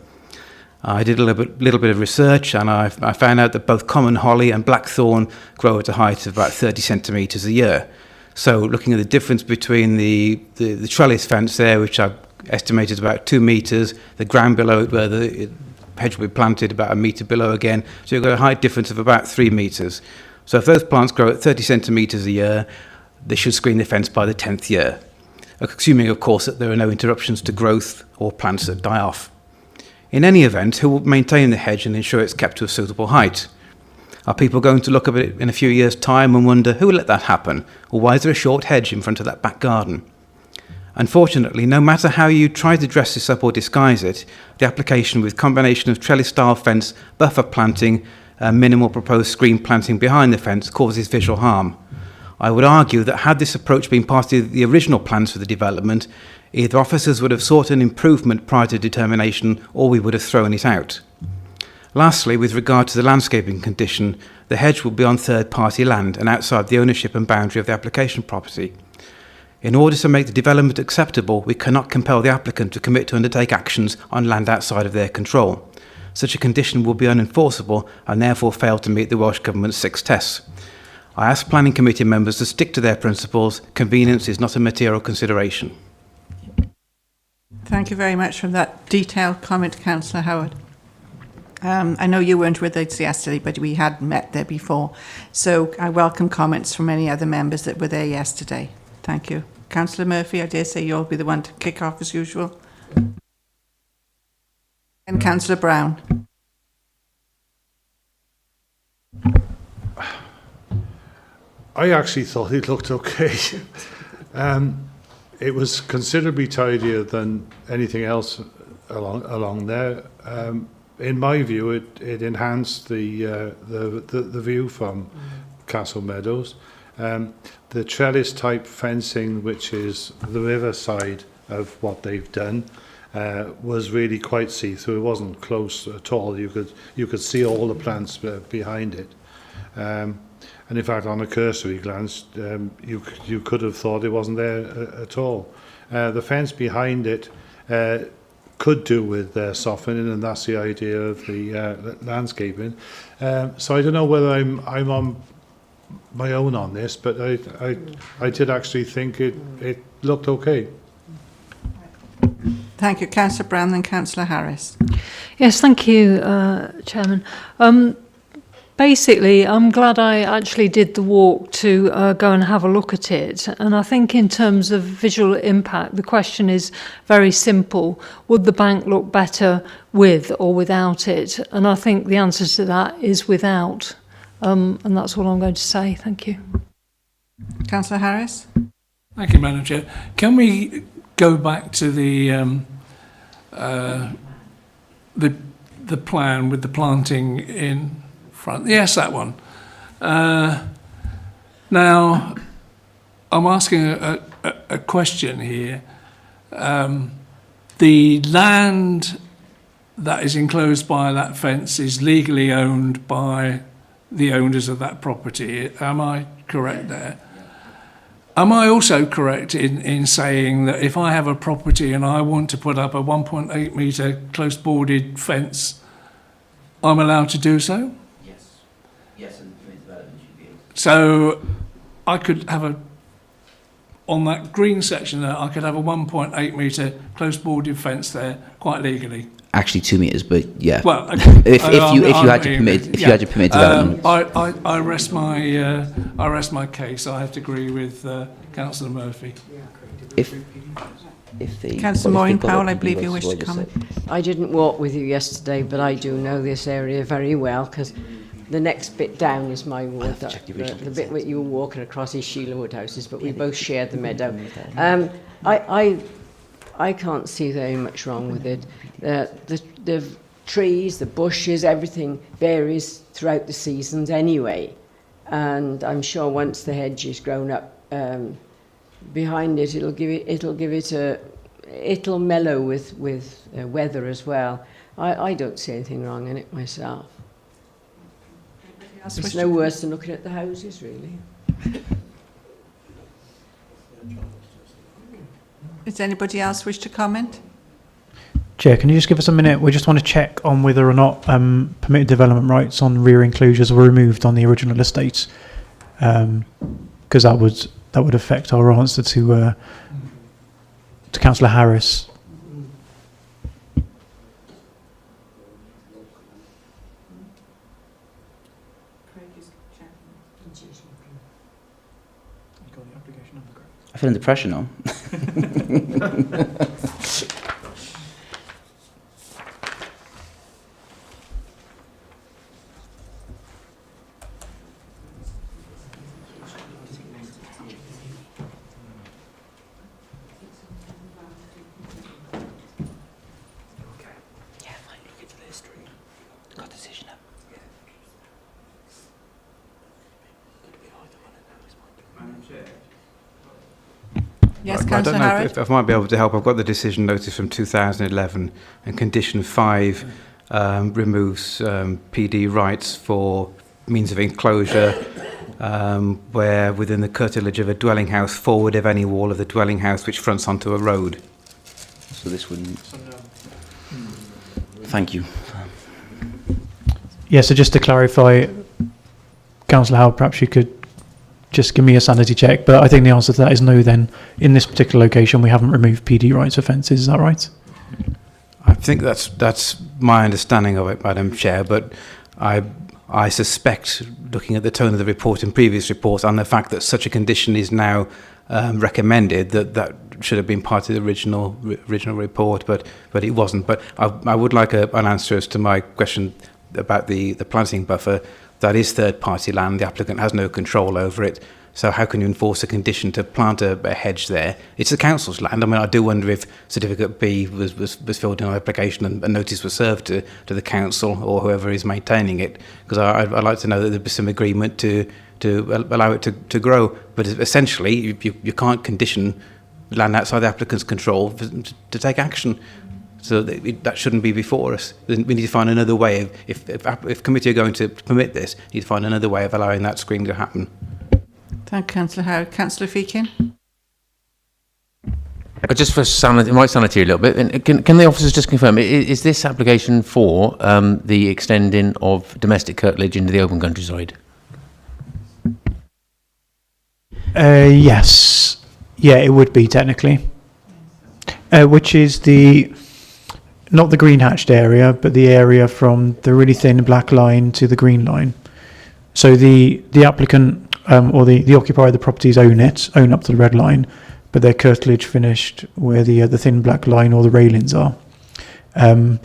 I did a little bit of research and I found out that both common holly and blackthorn grow at a height of about 30 centimetres a year. So looking at the difference between the trellis fence there, which I estimated about 2 metres, the ground below it where the hedge will be planted about 1 metre below again, so you've got a height difference of about 3 metres. So if those plants grow at 30 centimetres a year, they should screen the fence by the 10th year, assuming of course that there are no interruptions to growth or plants that die off. In any event, who will maintain the hedge and ensure it's kept to a suitable height? Are people going to look at it in a few years' time and wonder who will let that happen, or why is there a short hedge in front of that back garden? Unfortunately, no matter how you try to dress this up or disguise it, the application with combination of trellis-style fence, buffer planting, and minimal proposed screen planting behind the fence causes visual harm. I would argue that had this approach been part of the original plans for the development, either officers would have sought an improvement prior to determination or we would have thrown it out. Lastly, with regard to the landscaping condition, the hedge will be on third-party land and outside the ownership and boundary of the application property. In order to make the development acceptable, we cannot compel the applicant to commit to undertake actions on land outside of their control. Such a condition will be unenforceable and therefore fail to meet the Welsh Government's 6 tests. I ask Planning Committee members to stick to their principles. Convenience is not a material consideration. Thank you very much for that detailed comment, Councillor Howard. I know you weren't with us yesterday, but we had met there before. So I welcome comments from any other members that were there yesterday. Thank you. Councillor Murphy, I dare say you'll be the one to kick off as usual. And Councillor Brown. I actually thought it looked okay. It was considerably tidier than anything else along there. In my view, it enhanced the view from Castle Meadows. The trellis type fencing, which is the river side of what they've done, was really quite see-through. It wasn't close at all. You could see all the plants behind it. And in fact, on a cursory glance, you could have thought it wasn't there at all. The fence behind it could do with softening, and that's the idea of the landscaping. So I don't know whether I'm on my own on this, but I did actually think it looked okay. Thank you, Councillor Brown and Councillor Harris. Yes, thank you, Chairman. Basically, I'm glad I actually did the walk to go and have a look at it. And I think in terms of visual impact, the question is very simple. Would the bank look better with or without it? And I think the answer to that is without. And that's all I'm going to say. Thank you. Councillor Harris. Thank you, Madam Chair. Can we go back to the plan with the planting in front? Yes, that one. Now, I'm asking a question here. The land that is enclosed by that fence is legally owned by the owners of that property. Am I correct there? Am I also correct in saying that if I have a property and I want to put up a 1.8 metre close boarded fence, I'm allowed to do so? Yes. Yes, and the development should be able to. So I could have on that green section there, I could have a 1.8 metre close boarded fence there quite legally. Actually 2 metres, but yeah. Well, okay. if you had to permit development. I rest my case. I have to agree with Councillor Murphy. If the Councillor Maureen Powell, I believe you wish to comment. I didn't walk with you yesterday, but I do know this area very well because the next bit down is my ward. The bit that you were walking across is Sheila Woodhouses, but we both shared the meadow. I can't see very much wrong with it. The trees, the bushes, everything varies throughout the seasons anyway. And I'm sure once the hedge is grown up behind it, it'll mellow with weather as well. I don't see anything wrong in it myself. It's no worse than looking at the houses, really. Does anybody else wish to comment? Chair, can you just give us a minute? We just want to check on whether or not permitted development rights on rear enclosures were removed on the original estates, because that would affect our answer to Councillor Harris. I feel under pressure now. Yes, I don't Councillor know Harris. if I might be able to help. I've got the decision notice from 2011, and condition 5 removes PD rights for means of enclosure where within the curtilage of a dwelling house forward of any wall of the dwelling house which fronts onto a road. So this wouldn't. Thank you. Yeah, so just to clarify, Councillor Howard, perhaps you could just give me a sanity check, but I think the answer to that is no then. In this particular location, we haven't removed PD rights for fences, is that right? I think that's my understanding of it, Madam Chair, but I suspect, looking at the tone of the report in previous reports and the fact that such a condition is now recommended, that should have been part of the original report, but it wasn't. But I would like an answer as to my question about the planting buffer. That is third-party land. The applicant has no control over it. So how can you enforce a condition to plant a hedge there? It's the council's land. I mean, I do wonder if Certificate B was filled in on application and a notice was served to the council or whoever is maintaining it, because I'd like to know that there'd be some agreement to allow it to grow. But essentially, you can't condition land outside the applicant's control to take action. So that shouldn't be before us. We need to find another way. If committee are going to permit this, we need to find another way of allowing that screening to happen. Thank you, Councillor Howard. Councillor Feakin. Just for sanity, my sanity a little bit, can the officers just confirm, is this application for the extending of domestic curtilage into the open countryside? Yes. Yeah, it would be technically. Which is not the green hatched area, but the area from the really thin black line to the green line. So the applicant or the occupier of the properties own up to the red line, but their curtilage finished where the thin black line or the railings are. So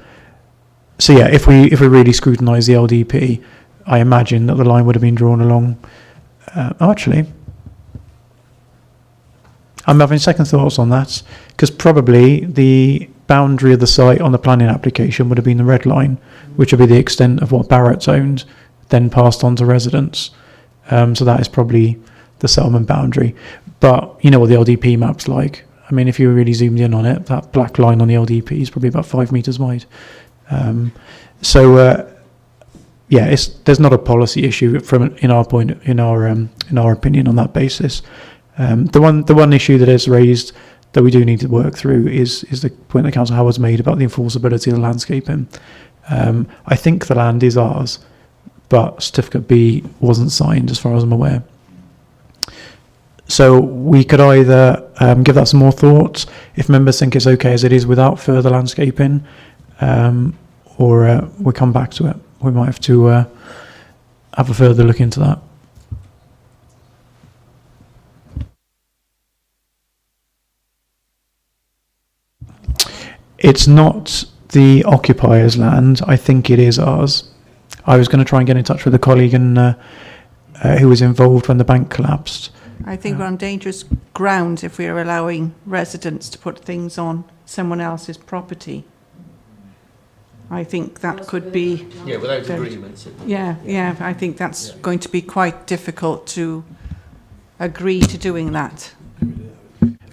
yeah, if we really scrutinise the LDP, I imagine that the line would have been drawn along. Actually, I'm having second thoughts on that, because probably the boundary of the site on the planning application would have been the red line, which would be the extent of what Barrett's owned, then passed on to residents. So that is probably the settlement boundary. But you know what the LDP map's like. I mean, if you really zoomed in on it, that black line on the LDP is probably about 5 metres wide. There's not a policy issue in our opinion on that basis. The one issue that is raised that we do need to work through is the point that Councillor Howard's made about the enforceability of the landscaping. I think the land is ours, but Certificate B wasn't signed as far as I'm aware. So we could either give that some more thought if members think it's okay as it is without further landscaping, or we come back to it. We might have to have a further look into that. It's not the occupier's land. I think it is ours. I was going to try and get in touch with a colleague who was involved when the bank collapsed. I think we're on dangerous grounds if we're allowing residents to put things on someone else's property. I think that could be... Yeah, without agreement. Yeah, I think that's going to be quite difficult to agree to doing that.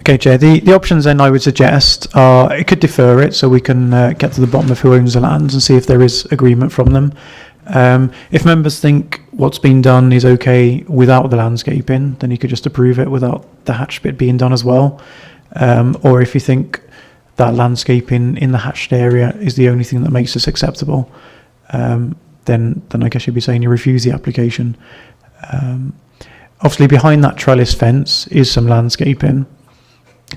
Okay, Chair. The options then I would suggest are it could defer it so we can get to the bottom of who owns the land and see if there is agreement from them. If members think what's been done is okay without the landscaping, then you could just approve it without the hatched bit being done as well. Or if you think that landscaping in the hatched area is the only thing that makes this acceptable, then I guess you'd be saying you refuse the application. Obviously behind that trellis fence is some landscaping.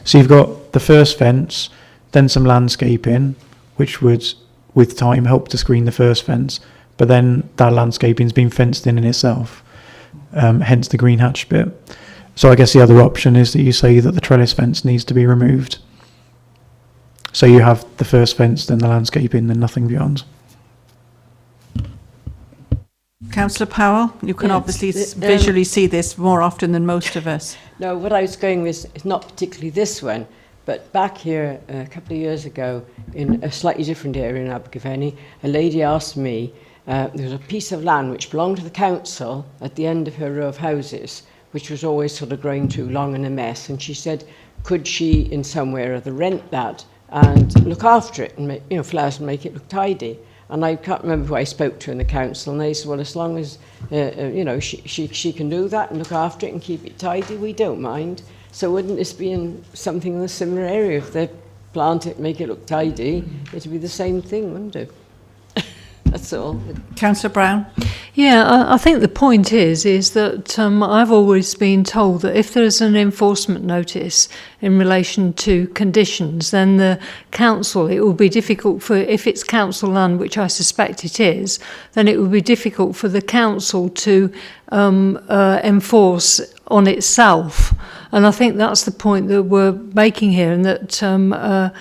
So you've got the first fence, then some landscaping, which would, with time, help to screen the first fence. But then that landscaping's been fenced in itself, hence the green hatch bit. So I guess the other option is that you say that the trellis fence needs to be removed. So you have the first fence, then the landscaping, then nothing beyond. Councillor Powell, you can obviously visually see this more often than most of us. No, what I was going with is not particularly this one, but back here a couple of years ago in a slightly different area in Abergavenny, a lady asked me, there was a piece of land which belonged to the council at the end of her row of houses, which was always sort of growing too long and a mess, and she said, could she in some way or other rent that and look after it and make, flowers and make it look tidy? And I can't remember who I spoke to in the council, and they said, well, as long as, she can do that and look after it and keep it tidy, we don't mind. So wouldn't this be in something in a similar area? If they plant it, make it look tidy, it'd be the same thing, wouldn't it? That's all. Councillor Brown? Yeah, I think the point is that I've always been told that if there's an enforcement notice in relation to conditions, then the council, it will be difficult for, if it's council land, which I suspect it is, then it would be difficult for the council to enforce on itself. And I think that's the point that we're making here and that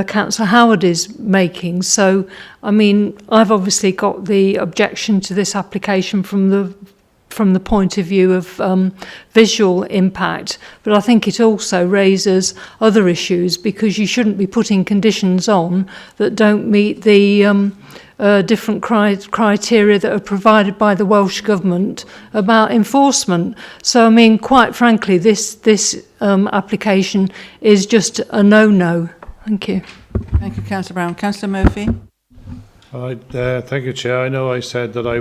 Councillor Howard is making. So, I mean, I've obviously got the objection to this application from the point of view of visual impact, but I think it also raises other issues because you shouldn't be putting conditions on that don't meet the different criteria that are provided by the Welsh Government about enforcement. So, I mean, quite frankly, this application is just a no-no. Thank you. Thank you, Councillor Brown. Councillor Murphy? Thank you, Chair. I know I said that I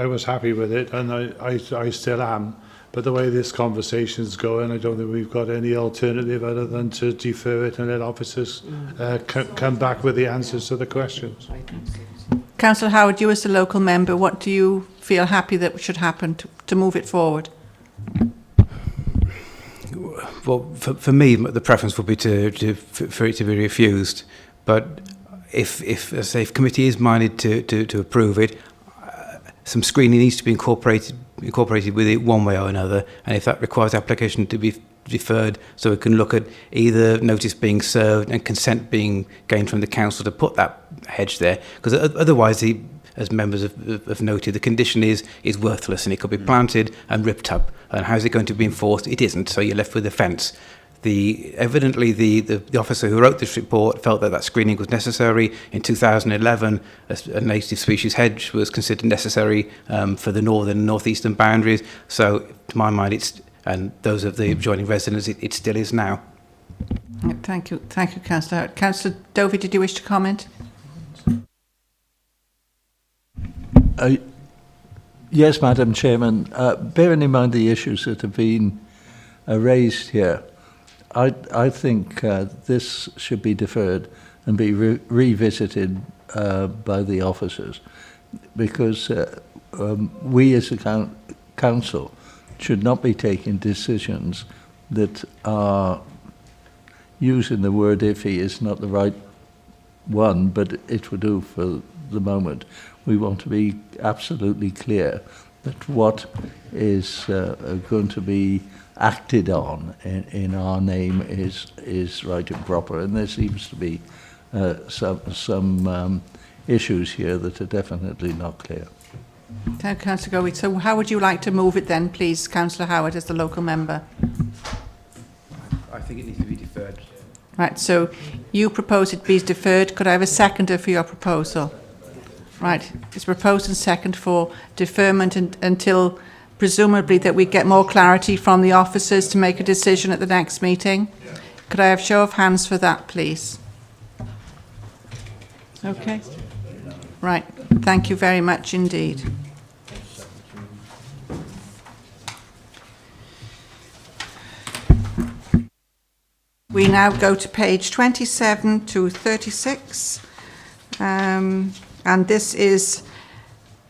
was happy with it, and I still am. But the way this conversation is going, I don't think we've got any alternative other than to defer it and let officers come back with the answers to the questions. Councillor Howard, you as the local member, what do you feel happy that should happen to move it forward? Well, for me, the preference would be for it to be refused. But if committee is minded to approve it, some screening needs to be incorporated with it one way or another, and if that requires application to be deferred so we can look at either notice being served and consent being gained from the council to put that hedge there, because otherwise, as members have noted, the condition is worthless and it could be planted and ripped up, and how is it going to be enforced? It isn't, so you're left with a fence. Evidently, the officer who wrote this report felt that screening was necessary. In 2011, a native species hedge was considered necessary for the northern and northeastern boundaries. So, to my mind, and those of the adjoining residents, it still is now. Thank you, Councillor Howard. Councillor Dovey, did you wish to comment? Yes, Madam Chairman. Bearing in mind the issues that have been raised here, I think this should be deferred and be revisited by the officers, because we as a council should not be taking decisions that are, using the word iffy is not the right one, but it will do for the moment. We want to be absolutely clear that what is going to be acted on in our name is right and proper, and there seems to be some issues here that are definitely not clear. Councillor Gowie, so how would you like to move it then, please, Councillor Howard, as the local member? I think it needs to be deferred. Right, so you propose it be deferred. Could I have a seconder for your proposal? Right, it's proposed and second for deferment until presumably that we get more clarity from the officers to make a decision at the next meeting. Could I have show of hands for that, please? Okay. Right, thank you very much indeed. We now go to page 27 to 36, and this is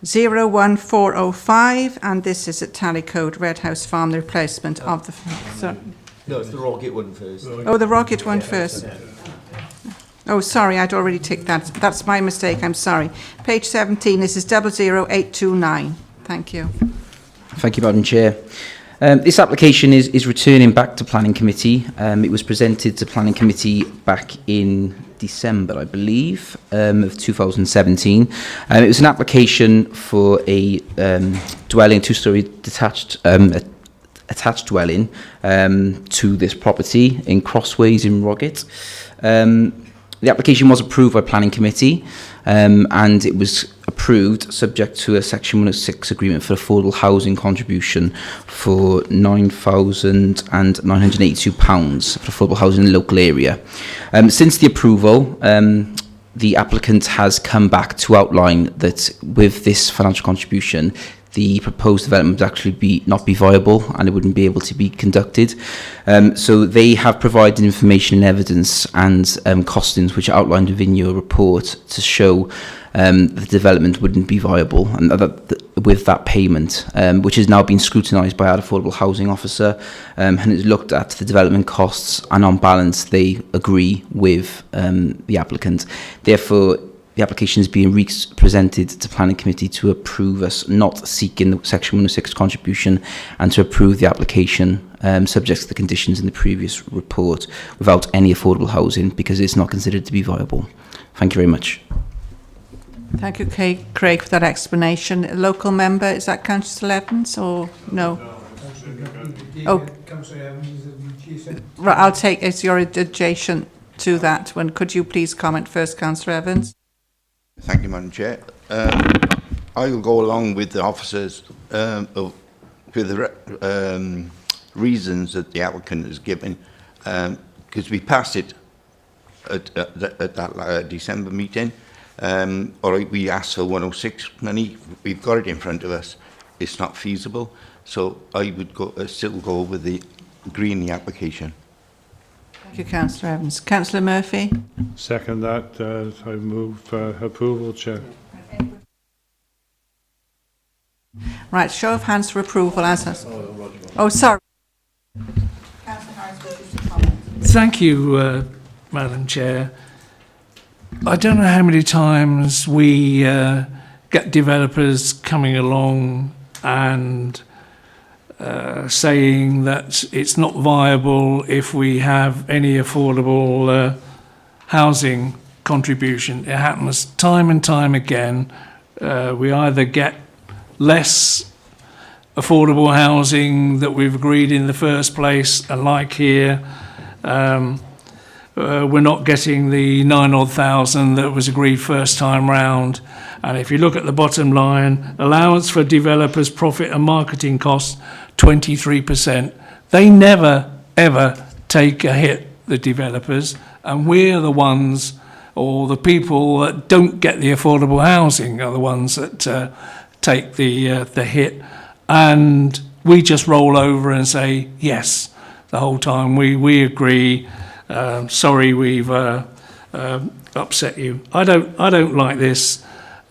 01405, and this is at Tally Code, Red House Farm, the replacement of the... Sorry. No, it's the Rocket one first. Oh, the Rocket one first. Oh, sorry, I'd already ticked that. That's my mistake, I'm sorry. Page 17, this is 00829. Thank you. Thank you, Madam Chair. This application is returning back to Planning Committee. It was presented to Planning Committee back in December, I believe, of 2017. It was an application for a dwelling, two-storey detached attached dwelling to this property in Crossways in Rocket. The application was approved by Planning Committee, and it was approved subject to a Section 106 agreement for affordable housing contribution for £9,982 for affordable housing in the local area. Since the approval, the applicant has come back to outline that with this financial contribution, the proposed development would actually not be viable and it wouldn't be able to be conducted. So they have provided information and evidence and costings which are outlined within your report to show the development wouldn't be viable, and with that payment, which has now been scrutinised by our affordable housing officer, and has looked at the development costs, and on balance they agree with the applicant. Therefore, the application is being presented to Planning Committee to approve us not seeking the Section 106 contribution and to approve the application subject to the conditions in the previous report without any affordable housing because it's not considered to be viable. Thank you very much. Thank you, Craig, for that explanation. A local member, is that Councillor Evans or no? Oh, right, I'll take as you're adjacent to that one. Could you please comment first, Councillor Evans? Thank you, Madam Chair. I will go along with the officers with the reasons that the applicant has given, because we passed it at that December meeting. Or we asked for 106 money. We've got it in front of us. It's not feasible, so I would still go with the agreeing the application. Thank you, Councillor Evans. Councillor Murphy? Second that. I move approval, Chair. Right, show of hands for approval. Oh, sorry. Thank you, Madam Chair. I don't know how many times we get developers coming along and saying that it's not viable if we have any affordable housing contribution. It happens time and time again. We either get less affordable housing that we've agreed in the first place, and like here, we're not getting the 9,000 odd that was agreed first time round. And if you look at the bottom line, allowance for developers' profit and marketing costs, 23%. They never, ever take a hit, the developers, and we're the ones, or the people that don't get the affordable housing are the ones that take the hit, and we just roll over and say yes the whole time. We agree. Sorry, we've upset you. I don't like this,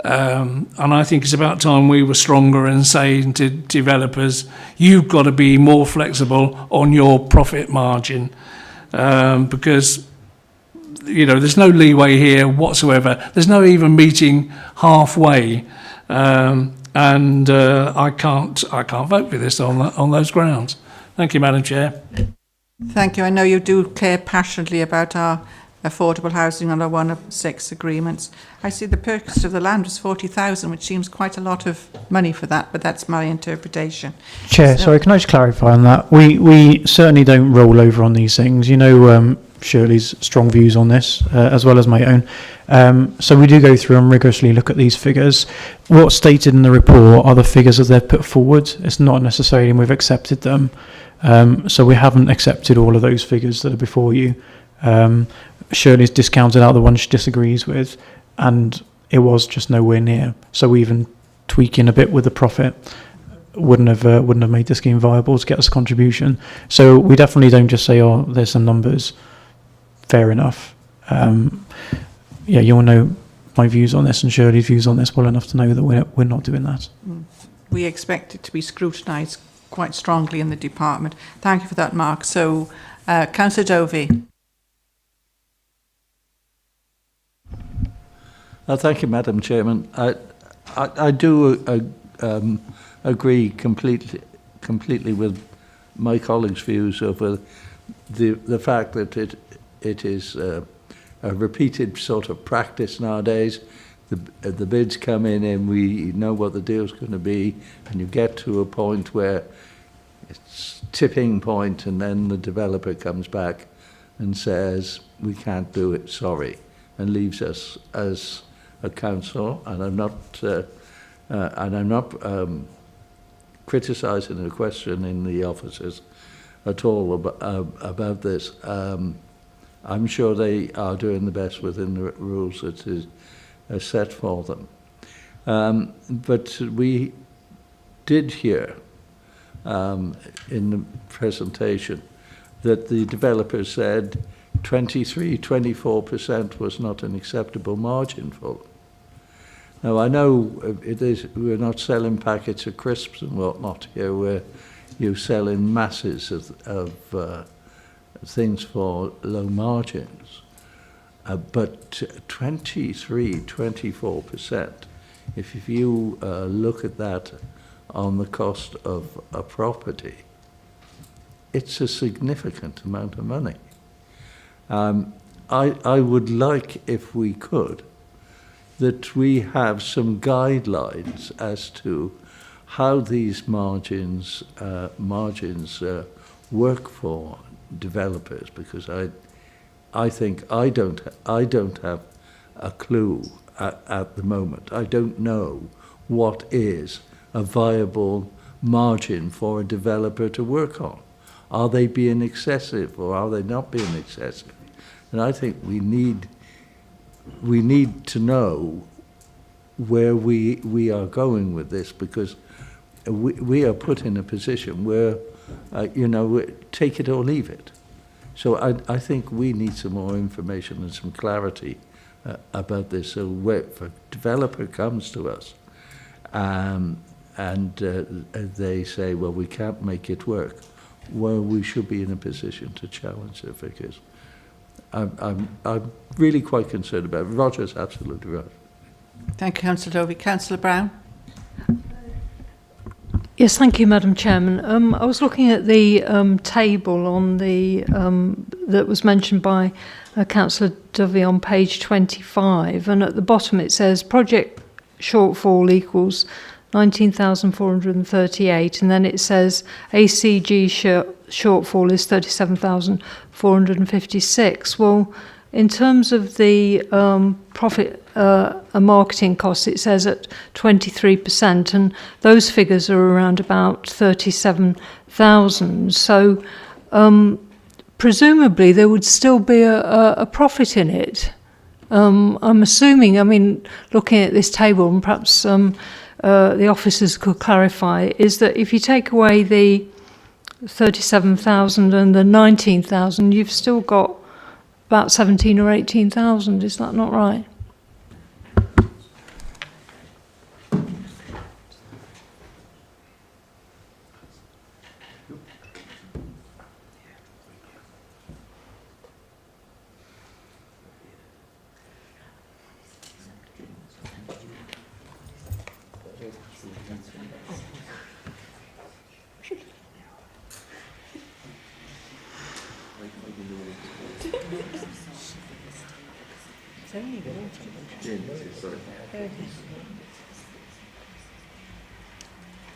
and I think it's about time we were stronger and saying to developers, you've got to be more flexible on your profit margin, because there's no leeway here whatsoever. There's no even meeting halfway, and I can't vote for this on those grounds. Thank you, Madam Chair. Thank you. I know you do care passionately about our affordable housing under one of 6 agreements. I see the purchase of the land was 40,000, which seems quite a lot of money for that, but that's my interpretation. Chair, sorry, can I just clarify on that? We certainly don't roll over on these things. Shirley's strong views on this, as well as my own. So we do go through and rigorously look at these figures. What's stated in the report are the figures that they've put forward. It's not necessarily we've accepted them. So we haven't accepted all of those figures that are before you. Shirley's discounted out the ones she disagrees with, and it was just nowhere near. So even tweaking a bit with the profit wouldn't have made the scheme viable to get us a contribution. So we definitely don't just say, oh, there's some numbers. Fair enough. You'll know my views on this and Shirley's views on this well enough to know that we're not doing that. We expect it to be scrutinised quite strongly in the department. Thank you for that, Mark. So, Councillor Dovey. Thank you, Madam Chairman. I do agree completely with my colleagues' views over the fact that it is a repeated sort of practice nowadays. The bids come in and we know what the deal's going to be, and you get to a point where it's tipping point, and then the developer comes back and says, we can't do it, sorry, and leaves us as a council. And I'm not criticising the question in the officers at all about this. I'm sure they are doing the best within the rules that is set for them. But we did hear in the presentation that the developer said 24% was not an acceptable margin for them. Now, I know we're not selling packets of crisps and whatnot here, where you sell in masses of things for low margins. But 24%, if you look at that on the cost of a property, it's a significant amount of money. I would like, if we could, that we have some guidelines as to how these margins work for developers, because I think I don't have a clue at the moment. I don't know what is a viable margin for a developer to work on. Are they being excessive or are they not being excessive? And I think we need to know where we are going with this, because we are put in a position where, take it or leave it. So I think we need some more information and some clarity about this. So if a developer comes to us and they say, well, we can't make it work, well, we should be in a position to challenge their figures. I'm really quite concerned about it. Roger's absolutely right. Thank you, Councillor Dovey. Councillor Brown. Yes, thank you, Madam Chairman. I was looking at the table on the that was mentioned by Councillor Dovey on page 25, and at the bottom it says project shortfall equals 19,438, and then it says ACG shortfall is 37,456. Well, in terms of the profit and marketing costs, it says at 23%, and those figures are around about 37,000. So presumably there would still be a profit in it. I'm assuming, looking at this table, and perhaps the officers could clarify, is that if you take away the 37,000 and the 19,000, you've still got about 17 or 18,000. Is that not right?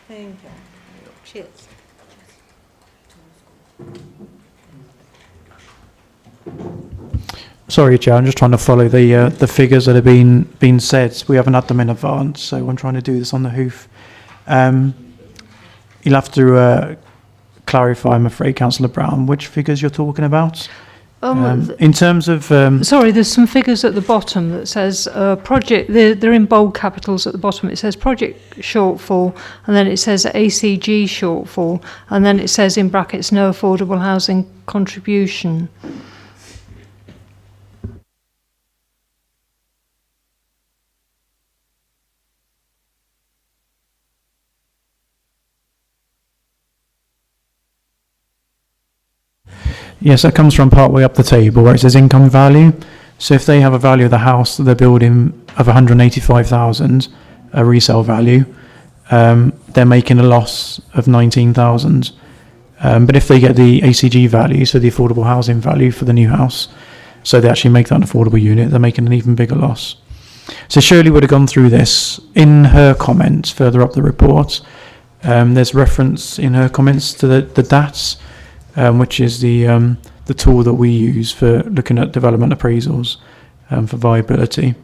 Thank you. Cheers. Sorry, Chair, I'm just trying to follow the figures that have been said. We haven't had them in advance, so I'm trying to do this on the hoof. You'll have to clarify, I'm afraid, Councillor Brown, which figures you're talking about. In terms of... Sorry, there's some figures at the bottom that says project, they're in bold capitals at the bottom. It says project shortfall, and then it says ACG shortfall, and then it says in brackets no affordable housing contribution. Yes, that comes from part way up the table where it says income value. So if they have a value of the house that they're building of 185,000, a resale value, they're making a loss of 19,000. But if they get the ACG value, so the affordable housing value for the new house, so they actually make that an affordable unit, they're making an even bigger loss. So Shirley would have gone through this in her comments further up the report. There's reference in her comments to the DATS, which is the tool that we use for looking at development appraisals for viability.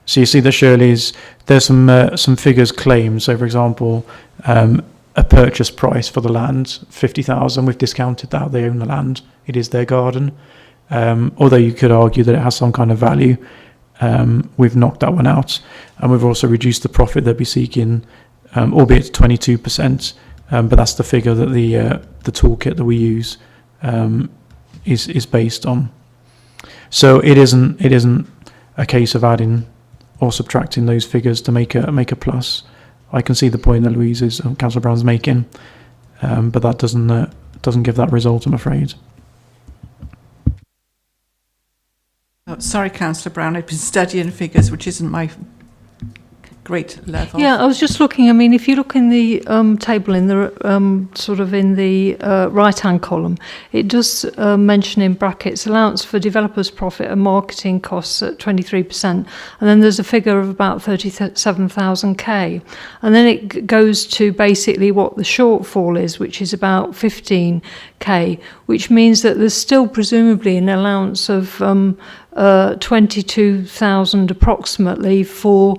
So you see that Shirley's, there's some figures claimed. So for example, a purchase price for the land, 50,000, we've discounted that, they own the land, it is their garden. Although you could argue that it has some kind of value, we've knocked that one out. And we've also reduced the profit they'd be seeking, albeit 22%. But that's the figure that the toolkit that we use is based on. So it isn't a case of adding or subtracting those figures to make a plus. I can see the point that Councillor Brown's making, but that doesn't give that result, I'm afraid. Oh, sorry, Councillor Brown, I've been studying figures, which isn't my great level. Yeah, I was just looking. I mean, if you look in the table in the sort of in the right-hand column, it does mention in brackets allowance for developers' profit and marketing costs at 23%, and then there's a figure of about 37,000K, and then it goes to basically what the shortfall is, which is about 15K, which means that there's still presumably an allowance of 22,000 approximately for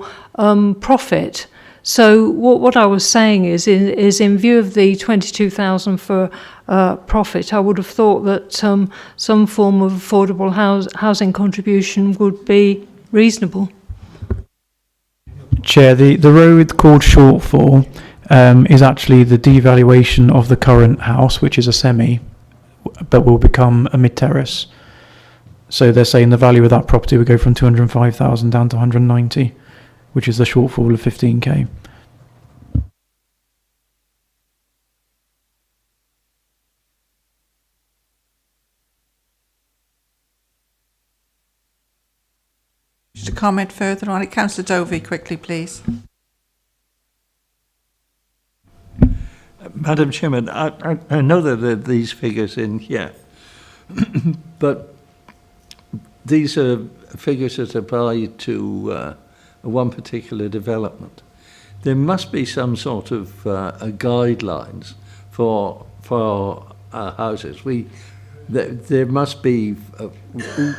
profit. So what I was saying is in view of the 22,000 for profit, I would have thought that some form of affordable housing contribution would be reasonable. Chair, the road called shortfall is actually the devaluation of the current house, which is a semi, but will become a mid-terrace. So they're saying the value of that property would go from 205,000 down to 190, which is the shortfall of 15K. Just a comment further on it. Councillor Dovey, quickly, please. Madam Chairman, I know that there are these figures in here, but these are figures that apply to one particular development. There must be some sort of guidelines for houses. There must be.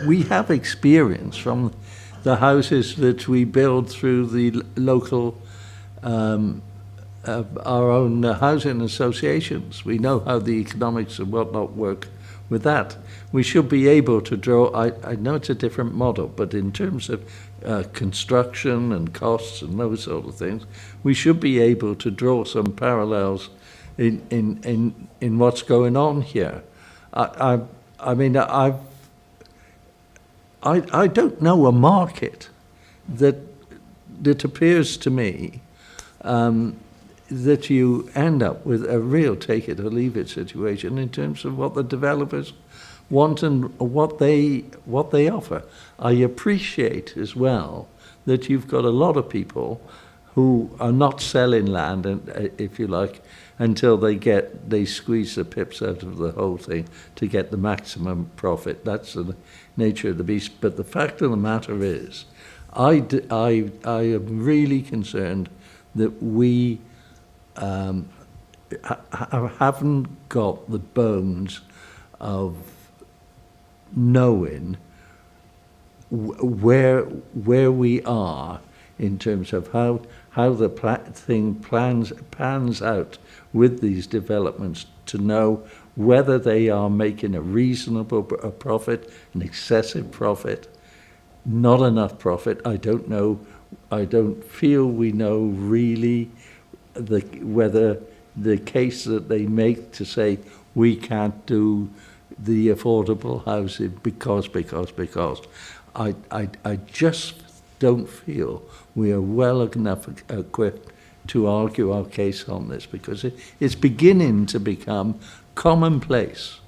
We have experience from the houses that we build through the local, our own housing associations. We know how the economics and whatnot work with that, we should be able to draw, I know it's a different model, but in terms of construction and costs and those sort of things, we should be able to draw some parallels in what's going on here. I mean, I don't know a market that appears to me that you end up with a real take it or leave it situation in terms of what the developers want and what they offer. I appreciate as well that you've got a lot of people who are not selling land, and if you like, until they squeeze the pips out of the whole thing to get the maximum profit. That's the nature of the beast. But the fact of the matter is, I am really concerned that we haven't got the bones of knowing where we are in terms of how the thing pans out with these developments, to know whether they are making a reasonable profit, an excessive profit, not enough profit. I don't know. I don't feel we know really whether the case that they make to say we can't do the affordable housing because. I just don't feel we are well enough equipped to argue our case on this, because it's beginning to become commonplace.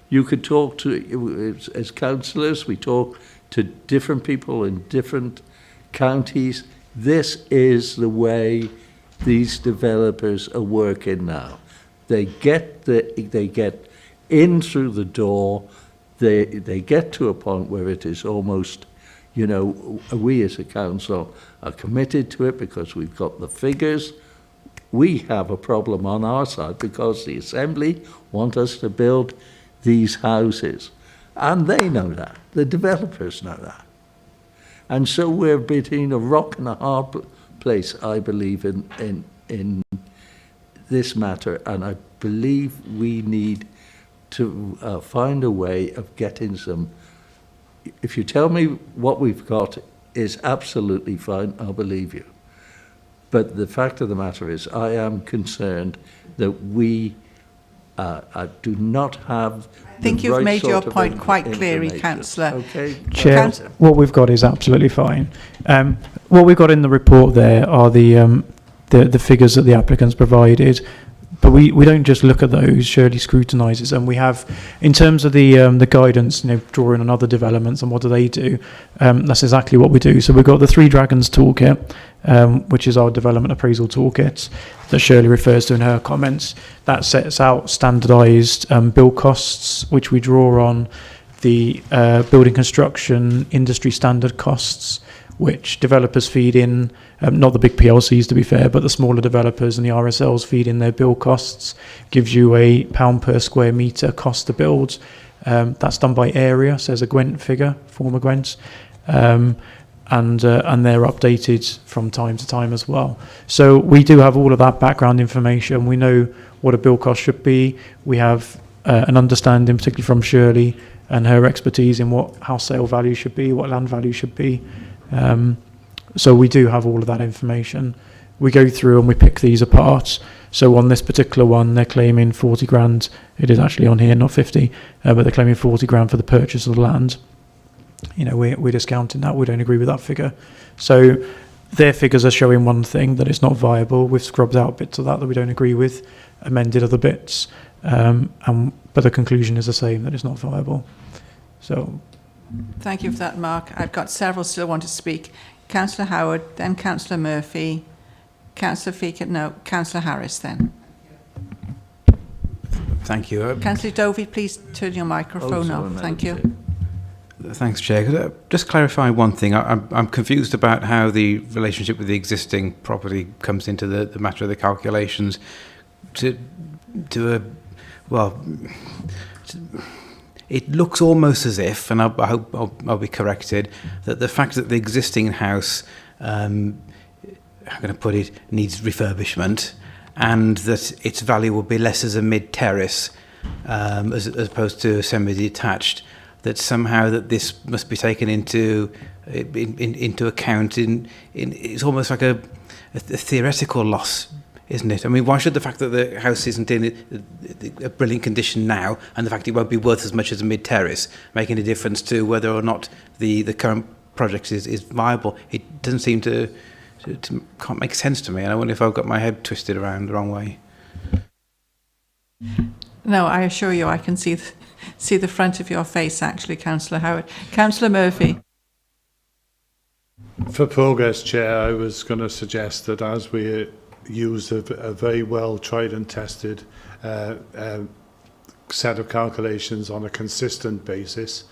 You could talk to, as councillors, we talk to different people in different counties. This is the way these developers are working now. They get in through the door, they get to a point where it is almost, you know, we as a council are committed to it because we've got the figures. We have a problem on our side because the Assembly want us to build these houses. And they know that. The developers know that. And so we're between a rock and a hard place, I believe, in this matter. And I believe we need to find a way of getting some. If you tell me what we've got is absolutely fine, I'll believe you. But the fact of the matter is, I am concerned that we do not have. I think you've made your point quite clearly, Councillor. Okay. Chair, what we've got is absolutely fine. What we've got in the report there are the figures that the applicants provided. But we don't just look at those. Shirley scrutinises, and we have, in terms of the guidance, you know, drawing on other developments and what do they do. That's exactly what we do. So we've got the Three Dragons toolkit, which is our development appraisal toolkit that Shirley refers to in her comments. That sets out standardised build costs, which we draw on the building construction industry standard costs, which developers feed in, not the big PLCs to be fair, but the smaller developers and the RSLs feed in their build costs, gives you a £1 per square metre cost to build. That's done by area, so there's a Gwent figure, former Gwent, and they're updated from time to time as well. So we do have all of that background information. We know what a build cost should be. We have an understanding, particularly from Shirley and her expertise in what house sale value should be, what land value should be. So we do have all of that information. We go through and we pick these apart. So on this particular one, they're claiming 40 grand. It is actually on here, not 50, but they're claiming 40 grand for the purchase of the land. You know, we're discounting that. We don't agree with that figure. So their figures are showing one thing, that it's not viable. We've scrubbed out bits of that we don't agree with, amended other bits, but the conclusion is the same, that it's not viable. So. Thank you for that, Mark. I've got several still want to speak. Councillor Howard, then Councillor Murphy, Councillor Feakett, no, Councillor Harris then. Thank you. Councillor Dovey, please turn your microphone off. Thank you. Thanks, Chair. Could I just clarify one thing? I'm confused about how the relationship with the existing property comes into the matter of the calculations. It looks almost as if, and I hope I'll be corrected, that the fact that the existing house, how can I put it, needs refurbishment, and that its value will be less as a mid-terrace, as opposed to semi-detached, that somehow that this must be taken into account it's almost like a theoretical loss, isn't it? I mean, why should the fact that the house isn't in a brilliant condition now, and the fact it won't be worth as much as a mid-terrace, make any difference to whether or not the current project is viable? It doesn't seem to can't make sense to me, and I wonder if I've got my head twisted around the wrong way. No, I assure you I can see the front of your face, actually, Councillor Howard. Councillor Murphy. For progress, Chair, I was going to suggest that as we use a very well tried and tested set of calculations on a consistent basis,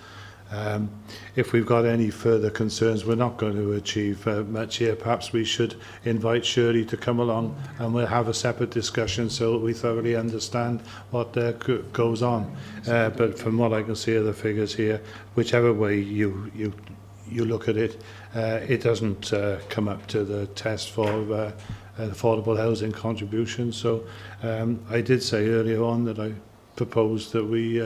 if we've got any further concerns we're not going to achieve much here, perhaps we should invite Shirley to come along and we'll have a separate discussion so that we thoroughly understand what goes on. But from what I can see of the figures here, whichever way you look at it, it doesn't come up to the test for an affordable housing contribution. So I did say earlier on that I proposed that we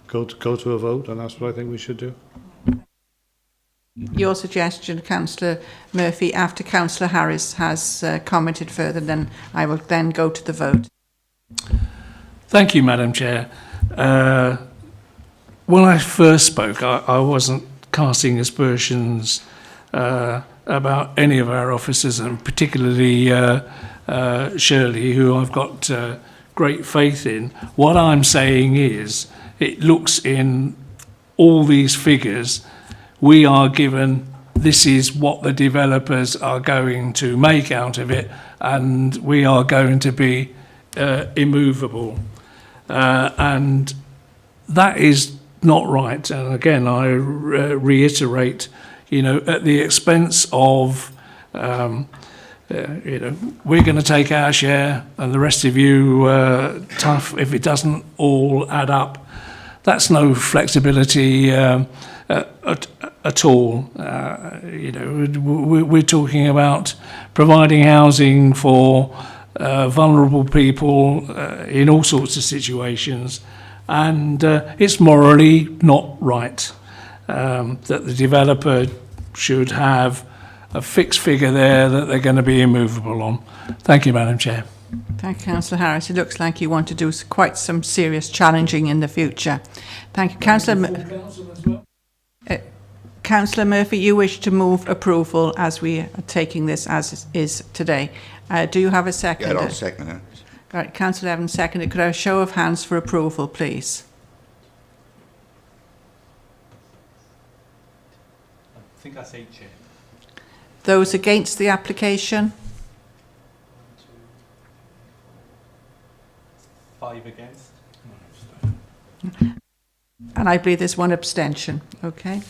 go to a vote, and that's what I think we should do. Your suggestion, Councillor Murphy, after Councillor Harris has commented further, then I will then go to the vote. Thank you, Madam Chair. When I first spoke, I wasn't casting aspersions about any of our officers, and particularly Shirley, who I've got great faith in. What I'm saying is, it looks in all these figures, we are given this is what the developers are going to make out of it, and we are going to be immovable. And that is not right. And again, I reiterate, at the expense of, we're going to take our share and the rest of you tough if it doesn't all add up. That's no flexibility at all. We're talking about providing housing for vulnerable people in all sorts of situations, and it's morally not right that the developer should have a fixed figure there that they're going to be immovable on. Thank you, Madam Chair. Thank you, Councillor Harris. It looks like you want to do quite some serious challenging in the future. Thank you. Councillor Murphy, you wish to move approval as we are taking this as is today. Do you have a second? Yeah, I'll second it. Right, Councillor Evans seconded. Could I have a show of hands for approval, please? I think that's 8, Chair. Those against the application? 5 against. And I believe there's one abstention. Okay.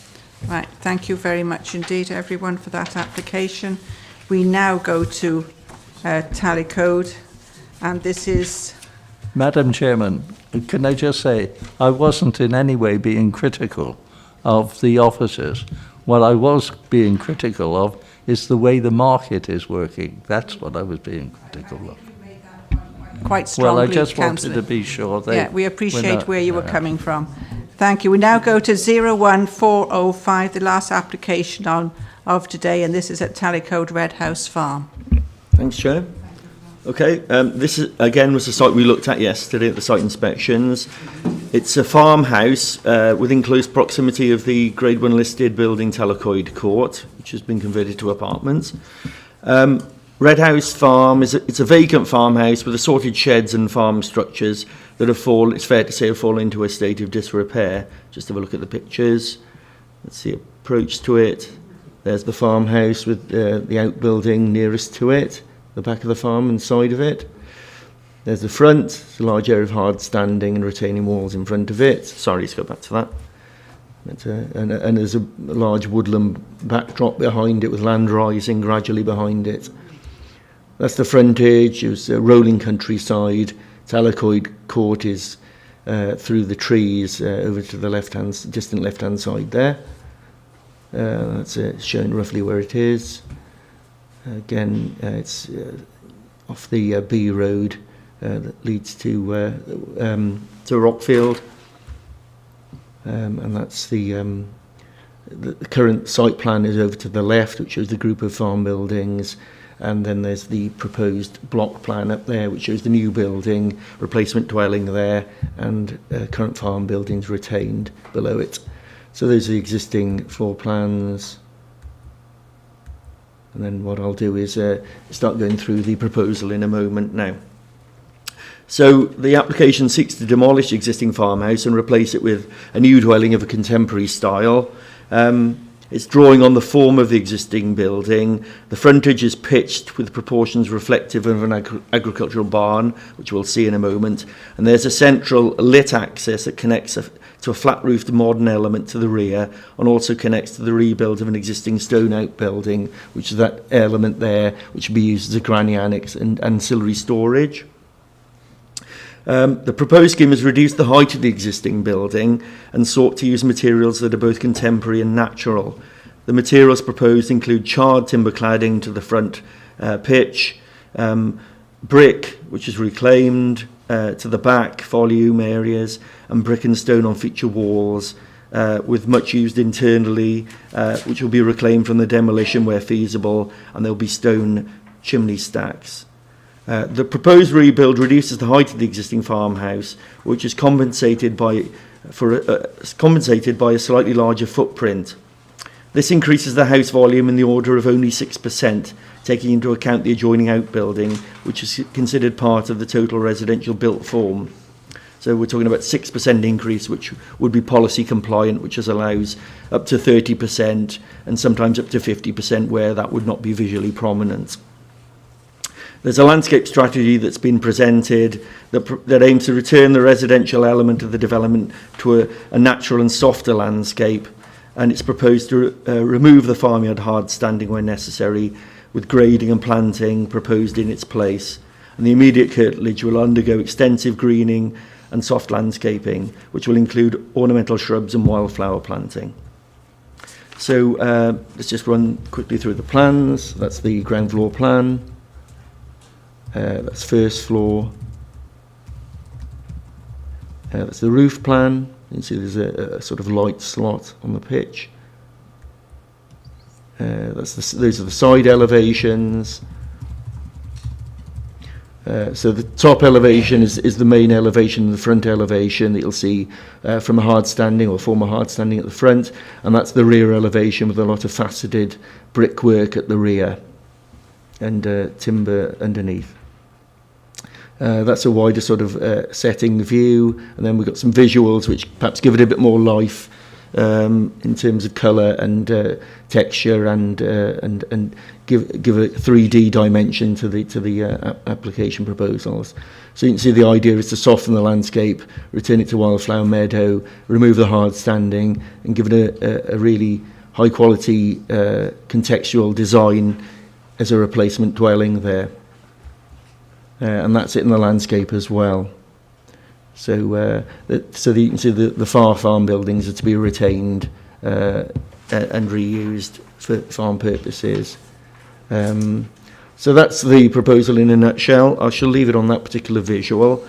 Right. Thank you very much indeed, everyone, for that application. We now go to tally code, and this is... Madam Chairman, can I just say, I wasn't in any way being critical of the officers. What I was being critical of is the way the market is working. That's what I was being critical of. Quite strongly, well, I just Councillor. wanted to be sure. Yeah, we appreciate where you were coming from. Thank you. We now go to 01405, the last application of today, and this is at Tallycode Red House Farm. Thanks, Chair. Okay, this is, again was the site we looked at yesterday at the site inspections. It's a farmhouse within close proximity of the Grade 1 listed building Tallycode Court, which has been converted to apartments. Red House Farm it's a vacant farmhouse with assorted sheds and farm structures that it's fair to say, have fallen into a state of disrepair. Just have a look at the pictures. That's the approach to it. There's the farmhouse with the outbuilding nearest to it, the back of the farm and side of it. There's the front, it's a large area of hard standing and retaining walls in front of it. Sorry, let's go back to that. And there's a large woodland backdrop behind it with land rising gradually behind it. That's the frontage. It was a rolling countryside. Tallycode Court is through the trees over to the distant left-hand side there. That's showing roughly where it is. Again, it's off the B road that leads to Rockfield. And that's the current site plan is over to the left, which shows the group of farm buildings. And then there's the proposed block plan up there, which shows the new building, replacement dwelling there, and current farm buildings retained below it. So those are the existing floor plans. And then what I'll do is start going through the proposal in a moment now. So the application seeks to demolish the existing farmhouse and replace it with a new dwelling of a contemporary style. It's drawing on the form of the existing building. The frontage is pitched with proportions reflective of an agricultural barn, which we'll see in a moment. And there's a central lit access that connects to a flat-roofed modern element to the rear and also connects to the rebuild of an existing stone outbuilding, which is that element there, which will be used as a granny annex and ancillary storage. The proposed scheme has reduced the height of the existing building and sought to use materials that are both contemporary and natural. The materials proposed include charred timber cladding to the front pitch, brick, which is reclaimed to the back volume areas, and brick and stone on feature walls, with much used internally, which will be reclaimed from the demolition where feasible, and there'll be stone chimney stacks. The proposed rebuild reduces the height of the existing farmhouse, which is compensated by a slightly larger footprint. This increases the house volume in the order of only 6%, taking into account the adjoining outbuilding, which is considered part of the total residential built form. So we're talking about 6% increase, which would be policy compliant, which allows up to 30% and sometimes up to 50% where that would not be visually prominent. There's a landscape strategy that's been presented that aims to return the residential element of the development to a natural and softer landscape, and it's proposed to remove the farmyard hard standing where necessary, with grading and planting proposed in its place. And the immediate curtilage will undergo extensive greening and soft landscaping, which will include ornamental shrubs and wildflower planting. So let's just run quickly through the plans. That's the ground floor plan. That's first floor. That's the roof plan. You can see there's a sort of light slot on the pitch. Those are the side elevations. So the top elevation is the main elevation, the front elevation that you'll see from a hard standing or former hard standing at the front, and that's the rear elevation with a lot of faceted brickwork at the rear and timber underneath. That's a wider sort of setting view, and then we've got some visuals which perhaps give it a bit more life in terms of colour and texture and give a 3D dimension to the application proposals. So you can see the idea is to soften the landscape, return it to wildflower meadow, remove the hard standing, and give it a really high quality contextual design as a replacement dwelling there. And that's it in the landscape as well. So you can see the farm buildings are to be retained and reused for farm purposes. So that's the proposal in a nutshell. I shall leave it on that particular visual.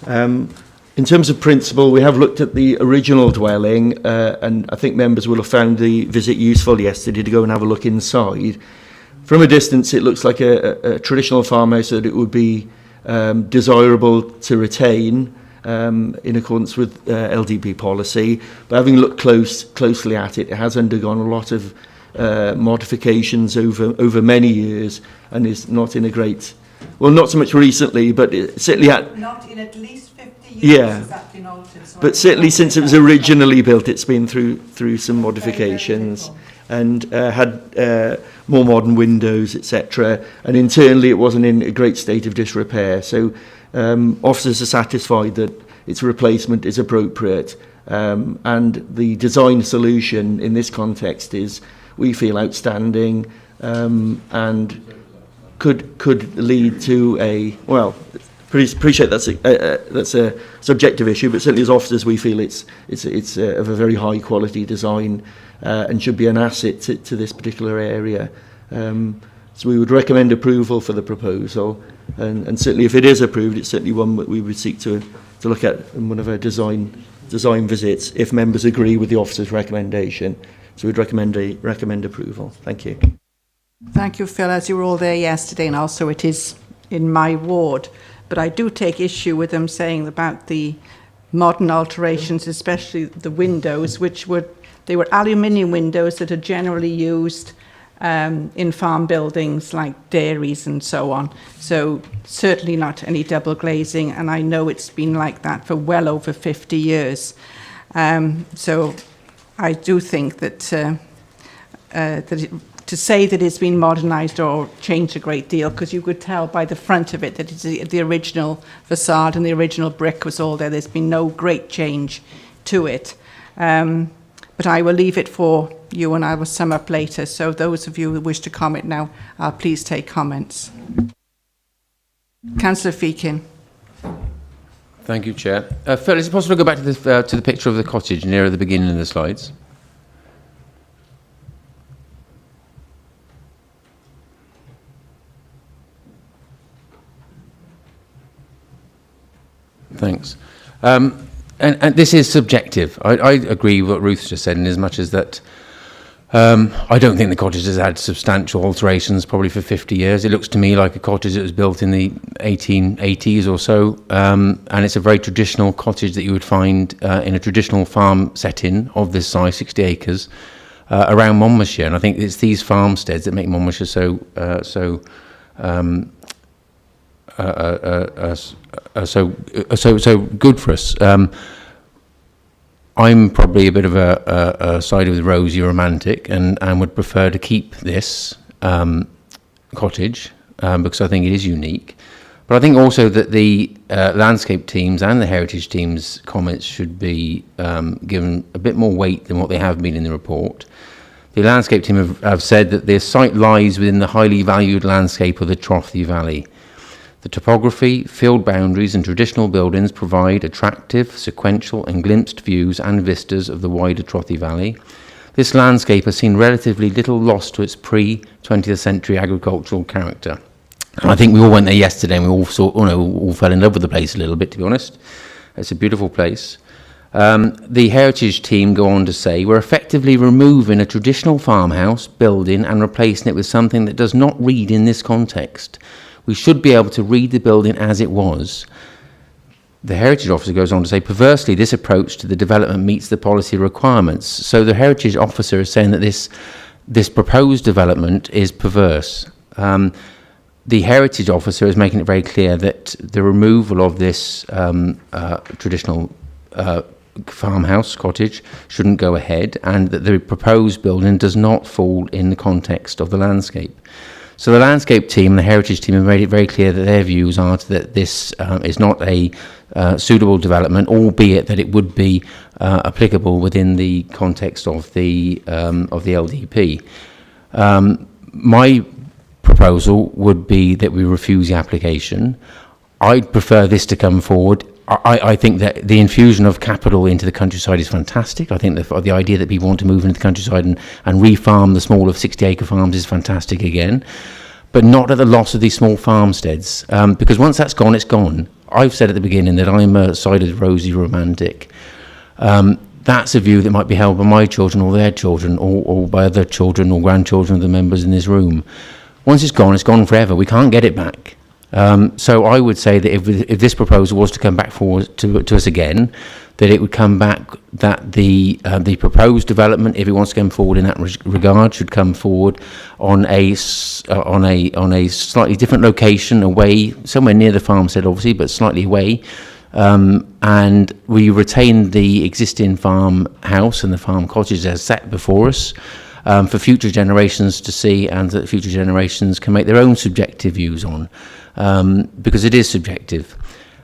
In terms of principle, we have looked at the original dwelling, and I think members will have found the visit useful yesterday to go and have a look inside. From a distance, it looks like a traditional farmhouse that it would be desirable to retain in accordance with LDP policy. But having looked closely at it, it has undergone a lot of modifications over many years and is not in a great, well, not so much recently, but it certainly had... Not in at least 50 years has that been altered. So but certainly since it was originally built, it's been through some modifications. And had more modern windows, etc. And internally, it wasn't in a great state of disrepair. So officers are satisfied that its replacement is appropriate. And the design solution in this context is, we feel, outstanding and could lead to a, well, appreciate that's a subjective issue, but certainly as officers we feel it's of a very high quality design and should be an asset to this particular area. So we would recommend approval for the proposal, and certainly if it is approved, it's certainly one that we would seek to look at in one of our design visits, if members agree with the officer's recommendation. So we'd recommend approval. Thank you. Thank you, Phil. As you were all there yesterday, and also it is in my ward, but I do take issue with them saying about the modern alterations, especially the windows, they were aluminium windows that are generally used in farm buildings like dairies and so on. So certainly not any double glazing, and I know it's been like that for well over 50 years. So I do think that to say that it's been modernised or changed a great deal, because you could tell by the front of it that it's the original facade and the original brick was all there. There's been no great change to it. But I will leave it for you and I will sum up later. So those of you who wish to comment now, please take comments. Councillor Feakin. Thank you, Chair. Phil, is it possible to go back to the picture of the cottage near the beginning of the slides? Thanks. And this is subjective. I agree with what Ruth just said, in as much as that I don't think the cottage has had substantial alterations probably for 50 years. It looks to me like a cottage that was built in the 1880s or so, and it's a very traditional cottage that you would find in a traditional farm setting of this size, 60 acres, around Monmouthshire. And I think it's these farmsteads that make Monmouthshire so good for us. I'm probably a bit of a side with Rosie romantic, and would prefer to keep this cottage because I think it is unique. But I think also that the landscape teams and the heritage teams' comments should be given a bit more weight than what they have been in the report. The landscape team have said that the site lies within the highly valued landscape of the Trothy Valley. The topography, field boundaries and traditional buildings provide attractive, sequential and glimpsed views and vistas of the wider Trothy Valley. This landscape has seen relatively little loss to its pre-20th century agricultural character. And I think we all went there yesterday and we all all fell in love with the place a little bit, to be honest. It's a beautiful place. The heritage team go on to say, we're effectively removing a traditional farmhouse building and replacing it with something that does not read in this context. We should be able to read the building as it was. The heritage officer goes on to say, perversely, this approach to the development meets the policy requirements. So the heritage officer is saying that this proposed development is perverse. The heritage officer is making it very clear that the removal of this traditional farmhouse cottage shouldn't go ahead, and that the proposed building does not fall in the context of the landscape. So the landscape team and the heritage team have made it very clear that their views are that this is not a suitable development, albeit that it would be applicable within the context of the LDP. My proposal would be that we refuse the application. I'd prefer this to come forward. I think that the infusion of capital into the countryside is fantastic. I think the idea that people want to move into the countryside and re-farm the small of 60-acre farms is fantastic again, but not at the loss of these small farmsteads, because once that's gone, it's gone. I've said at the beginning that I'm a sided Rosie romantic. That's a view that might be held by my children or their children or by other children or grandchildren of the members in this room. Once it's gone forever. We can't get it back. So I would say that if this proposal was to come back forward to us again, that it would come back that the proposed development, if it wants to come forward in that regard, should come forward on a slightly different location, away, somewhere near the farmstead, obviously, but slightly away. And we retain the existing farmhouse and the farm cottage as set before us. For future generations to see, and that future generations can make their own subjective views on, because it is subjective.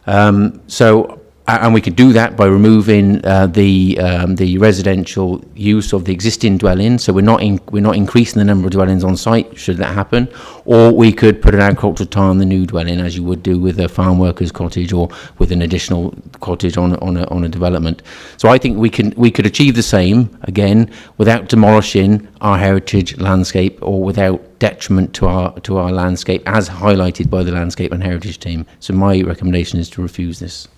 So And we could do that by removing the residential use of the existing dwelling. So we're not increasing the number of dwellings on site should that happen. Or we could put an agricultural tie on the new dwelling, as you would do with a farm worker's cottage or with an additional cottage on a development. So I think we could achieve the same again without demolishing our heritage landscape or without detriment to our landscape, as highlighted by the landscape and heritage team. So my recommendation is to refuse this.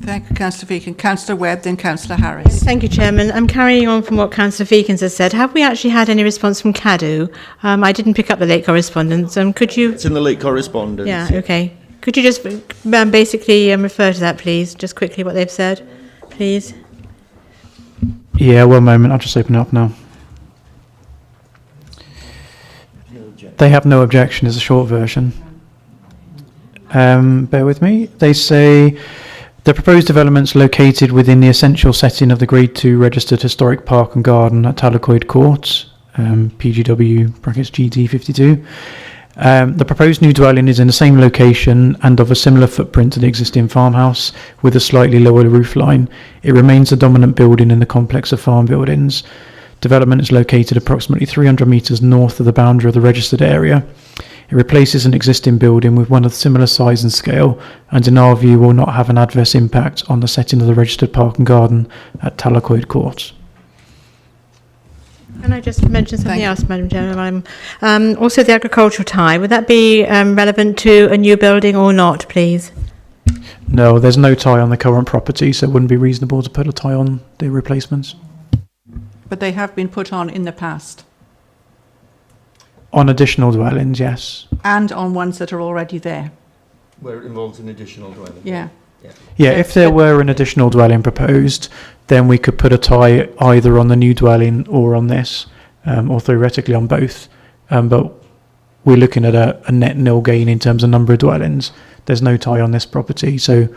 Thank you, Councillor Feakin. Councillor Webb, then Councillor Harris. Thank you, Chairman. I'm carrying on from what Councillor Feakins has said. Have we actually had any response from CADU? I didn't pick up the late correspondence. Could you... It's in the late correspondence. Yeah, okay. Could you just basically refer to that, please? Just quickly what they've said, please. Yeah, one moment. I'll just open it up now. They have no objection is a short version. Bear with me. They say... The proposed developments located within the essential setting of the Grade 2 Registered Historic Park and Garden at Talaquoid Court, PGW brackets GT52. The proposed new dwelling is in the same location and of a similar footprint to the existing farmhouse with a slightly lower roof line. It remains the dominant building in the complex of farm buildings. Development is located approximately 300 metres north of the boundary of the registered area. It replaces an existing building with one of similar size and scale, and in our view will not have an adverse impact on the setting of the registered park and garden at Talaquoid Court. Can I just mention something else, Madam Chairman? Also the agricultural tie, would that be relevant to a new building or not, please? No, there's no tie on the current property, so it wouldn't be reasonable to put a tie on the replacements. But they have been put on in the past. On additional dwellings, yes. And on ones that are already there. Where it involves an additional dwelling. Yeah. Yeah, if there were an additional dwelling proposed, then we could put a tie either on the new dwelling or on this, or theoretically on both. But we're looking at a net nil gain in terms of number of dwellings. There's no tie on this property, so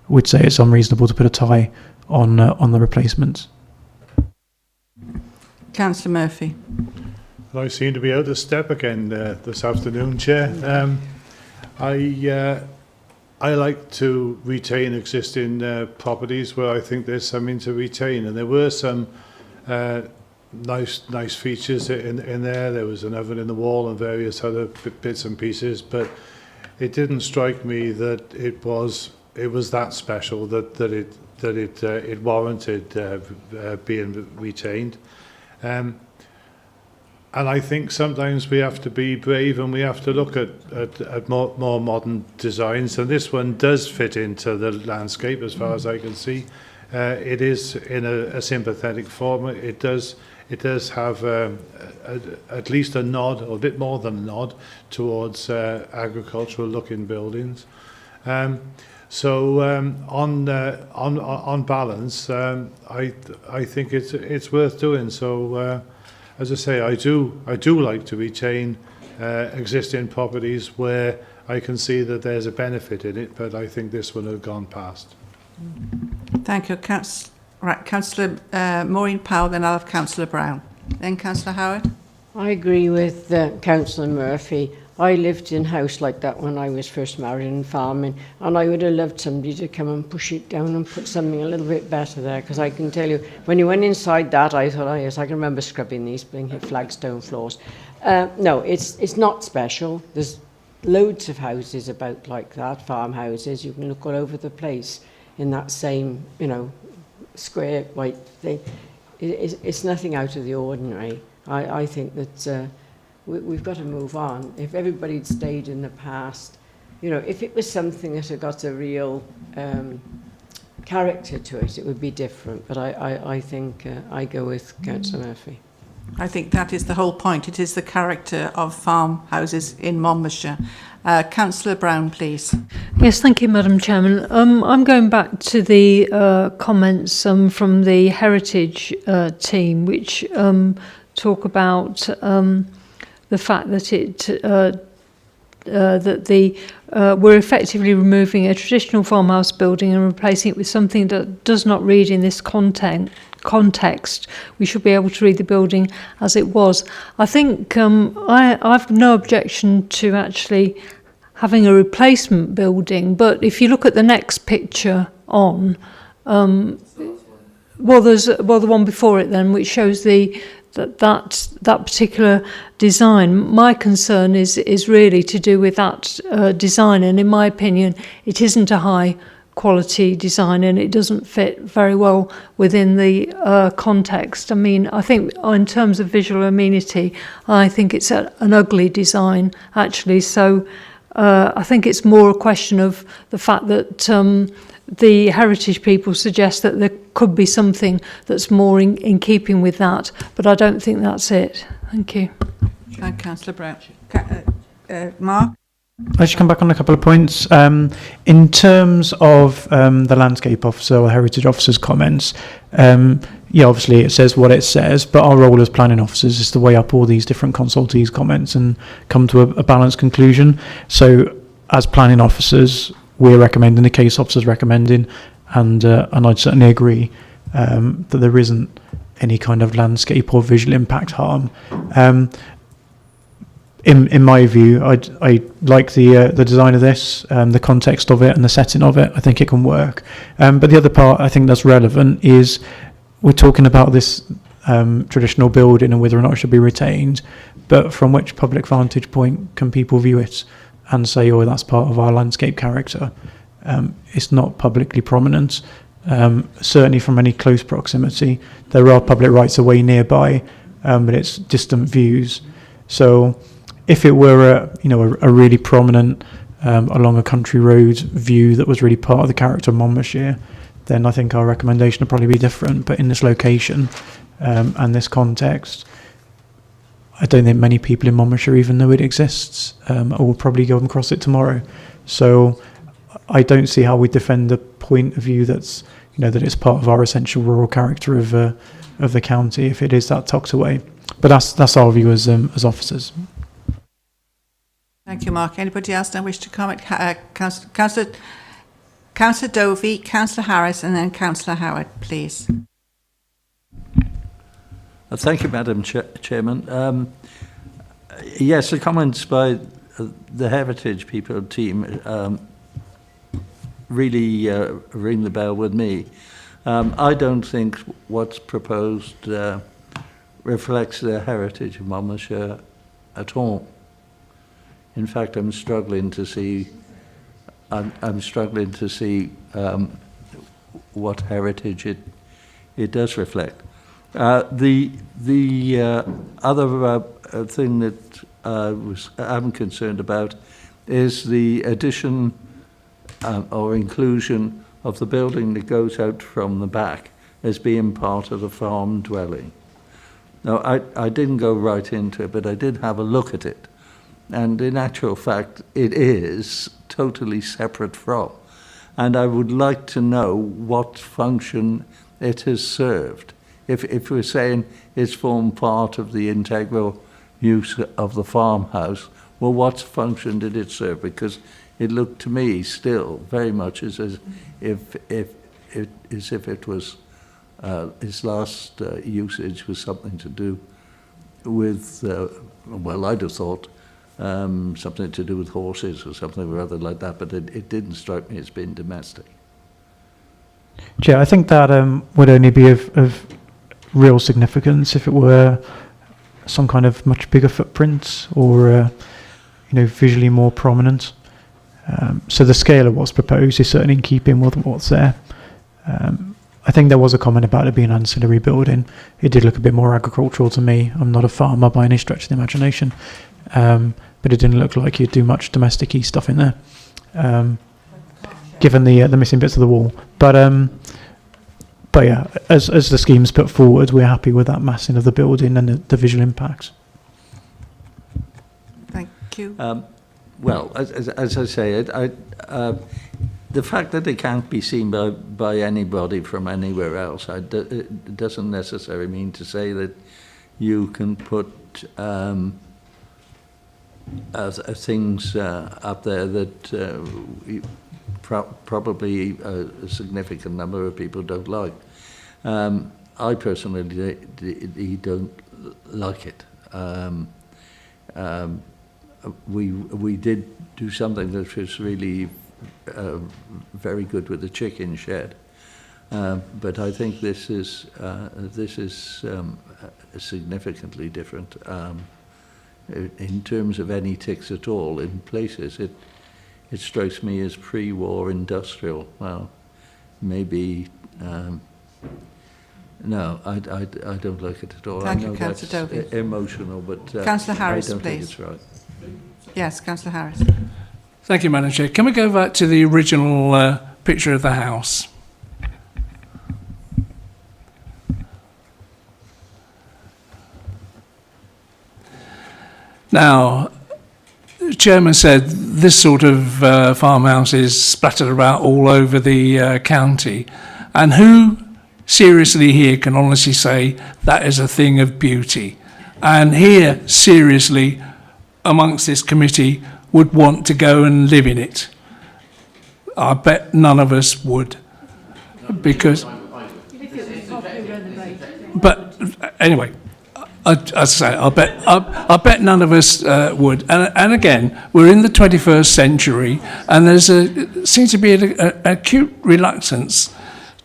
we'd say it's unreasonable to put a tie on the replacements. Councillor Murphy. I seem to be out of step again this afternoon, Chair. I like to retain existing properties where I think there's something to retain, and there were some nice features in there. There was an oven in the wall and various other bits and pieces, but it didn't strike me that it was that special that it warranted being retained. And I think sometimes we have to be brave and we have to look at more modern designs. And this one does fit into the landscape as far as I can see. It is in a sympathetic form. It does have at least a nod, or a bit more than a nod, towards agricultural looking buildings. So on balance, I think it's worth doing. So. As I say, I do like to retain existing properties where I can see that there's a benefit in it, but I think this one has gone past. Thank you. Councillor Maureen Powell, then I'll have Councillor Brown. Then Councillor Howard. I agree with Councillor Murphy. I lived in a house like that when I was first married and farming, and I would have loved somebody to come and push it down and put something a little bit better there, because I can tell you, when you went inside that, I thought, oh yes, I can remember scrubbing these flagstone floors. No, it's not special. There's loads of houses about like that, farmhouses. You can look all over the place in that same, square white thing. It's nothing out of the ordinary. I think that we've got to move on. If everybody had stayed in the past, if it was something that had got a real character to it, it would be different. But I think I go with Councillor Murphy. I think that is the whole point. It is the character of farmhouses in Monmouthshire. Councillor Brown, please. Yes, thank you, Madam Chairman. I'm going back to the comments from the Heritage team, which talk about the fact that we're effectively removing a traditional farmhouse building and replacing it with something that does not read in this context. We should be able to read the building as it was. I think I've no objection to actually having a replacement building, but if you look at the next picture on, the one before it then, which shows that particular design. My concern is really to do with that design, and in my opinion, it isn't a high quality design, and it doesn't fit very well within the context. I mean, I think in terms of visual amenity, I think it's an ugly design actually. So I think it's more a question of the fact that the heritage people suggest that there could be something that's more in keeping with that, but I don't think that's it. Thank you. Thank Councillor Brown. Mark? I should come back on a couple of points. In terms of the landscape officer or heritage officer's comments, yeah, obviously it says what it says, but our role as planning officers is to weigh up all these different consultees' comments and come to a balanced conclusion. So as planning officers, we're recommending, the case officer's recommending, and I'd certainly agree that there isn't any kind of landscape or visual impact harm. In my view, I like the design of this, the context of it and the setting of it. I think it can work. But the other part I think that's relevant is we're talking about this traditional building and whether or not it should be retained, but from which public vantage point can people view it and say, oh, that's part of our landscape character? It's not publicly prominent. Certainly from any close proximity. There are public rights of way nearby, but it's distant views. So if it were a really prominent along a country road view that was really part of the character of Monmouthshire, then I think our recommendation would probably be different. But in this location and this context, I don't think many people in Monmouthshire even know it exists, or will probably go across it tomorrow. So I don't see how we defend the point of view that's, that it's part of our essential rural character of the county if it is that tucked away. But that's our view as officers. Thank you, Mark. Anybody else now wish to comment? Councillor Dovey, Councillor Harris, and then Councillor Howard, please. Thank you, Madam Chairman. Yes, the comments by the Heritage People team really ring the bell with me. I don't think what's proposed reflects the heritage of Monmouthshire at all. In fact, I'm struggling to see what heritage it does reflect. The other thing that I'm concerned about is the addition or inclusion of the building that goes out from the back as being part of the farm dwelling. Now, I didn't go right into it, but I did have a look at it. And in actual fact, it is totally separate from. And I would like to know what function it has served. If we're saying it's formed part of the integral use of the farmhouse, well, what function did it serve? Because it looked to me still very much as if it was its last usage was something to do with, well, I'd have thought something to do with horses or something or other like that, but it didn't strike me as being domestic. Yeah, I think that would only be of real significance if it were some kind of much bigger footprint or visually more prominent. So the scale of what's proposed is certainly in keeping with what's there. I think there was a comment about it being an ancillary building. It did look a bit more agricultural to me. I'm not a farmer by any stretch of the imagination, but it didn't look like you'd do much domestic-y stuff in there, given the missing bits of the wall. But yeah, as the scheme's put forward, we're happy with that massing of the building and the visual impacts. Thank you. Well, as I say, the fact that it can't be seen by anybody from anywhere else, it doesn't necessarily mean to say that you can put things up there that probably a significant number of people don't like. I personally don't like it. We did do something that was really very good with the chicken shed. But I think this is significantly different in terms of any ticks at all. In places, it strikes me as pre-war industrial. Well, maybe. No, I don't like it at all. Thank I know you, Councillor that's Dovey. emotional, but Councillor Harris, I don't please. think it's right. Yes, Councillor Harris. Thank you, Madam Chair. Can we go back to the original picture of the house? Now, the Chairman said this sort of farmhouse is splattered about all over the county. And who seriously here can honestly say that is a thing of beauty? And here, seriously, amongst this committee, would want to go and live in it? I bet none of us would. Because... But anyway... As I say, I bet none of us would. And again, we're in the 21st century, and seems to be an acute reluctance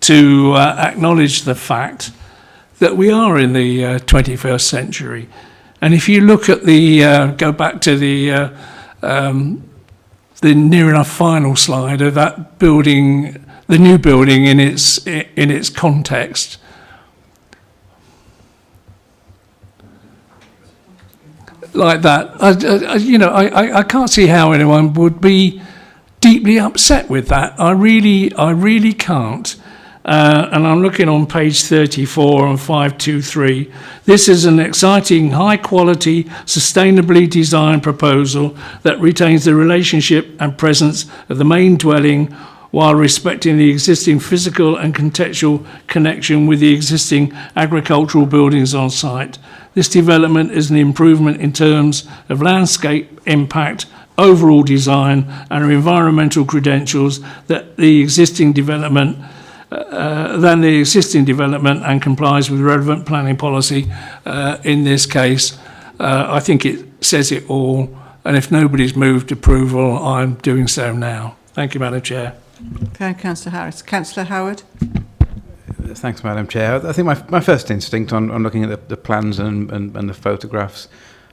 to acknowledge the fact that we are in the 21st century. And if you look at go back to the near enough final slide of that building, the new building in its context. Like that, I can't see how anyone would be deeply upset with that. I really can't. And I'm looking on page 34 on 523. This is an exciting, high-quality, sustainably designed proposal that retains the relationship and presence of the main dwelling while respecting the existing physical and contextual connection with the existing agricultural buildings on site. This development is an improvement in terms of landscape impact, overall design and environmental credentials that the existing development and complies with relevant planning policy in this case. I think it says it all, and if nobody's moved approval, I'm doing so now. Thank you, Madam Chair. Thank you, Councillor Harris. Councillor Howard. Thanks, Madam Chair. I think my first instinct on looking at the plans and the photographs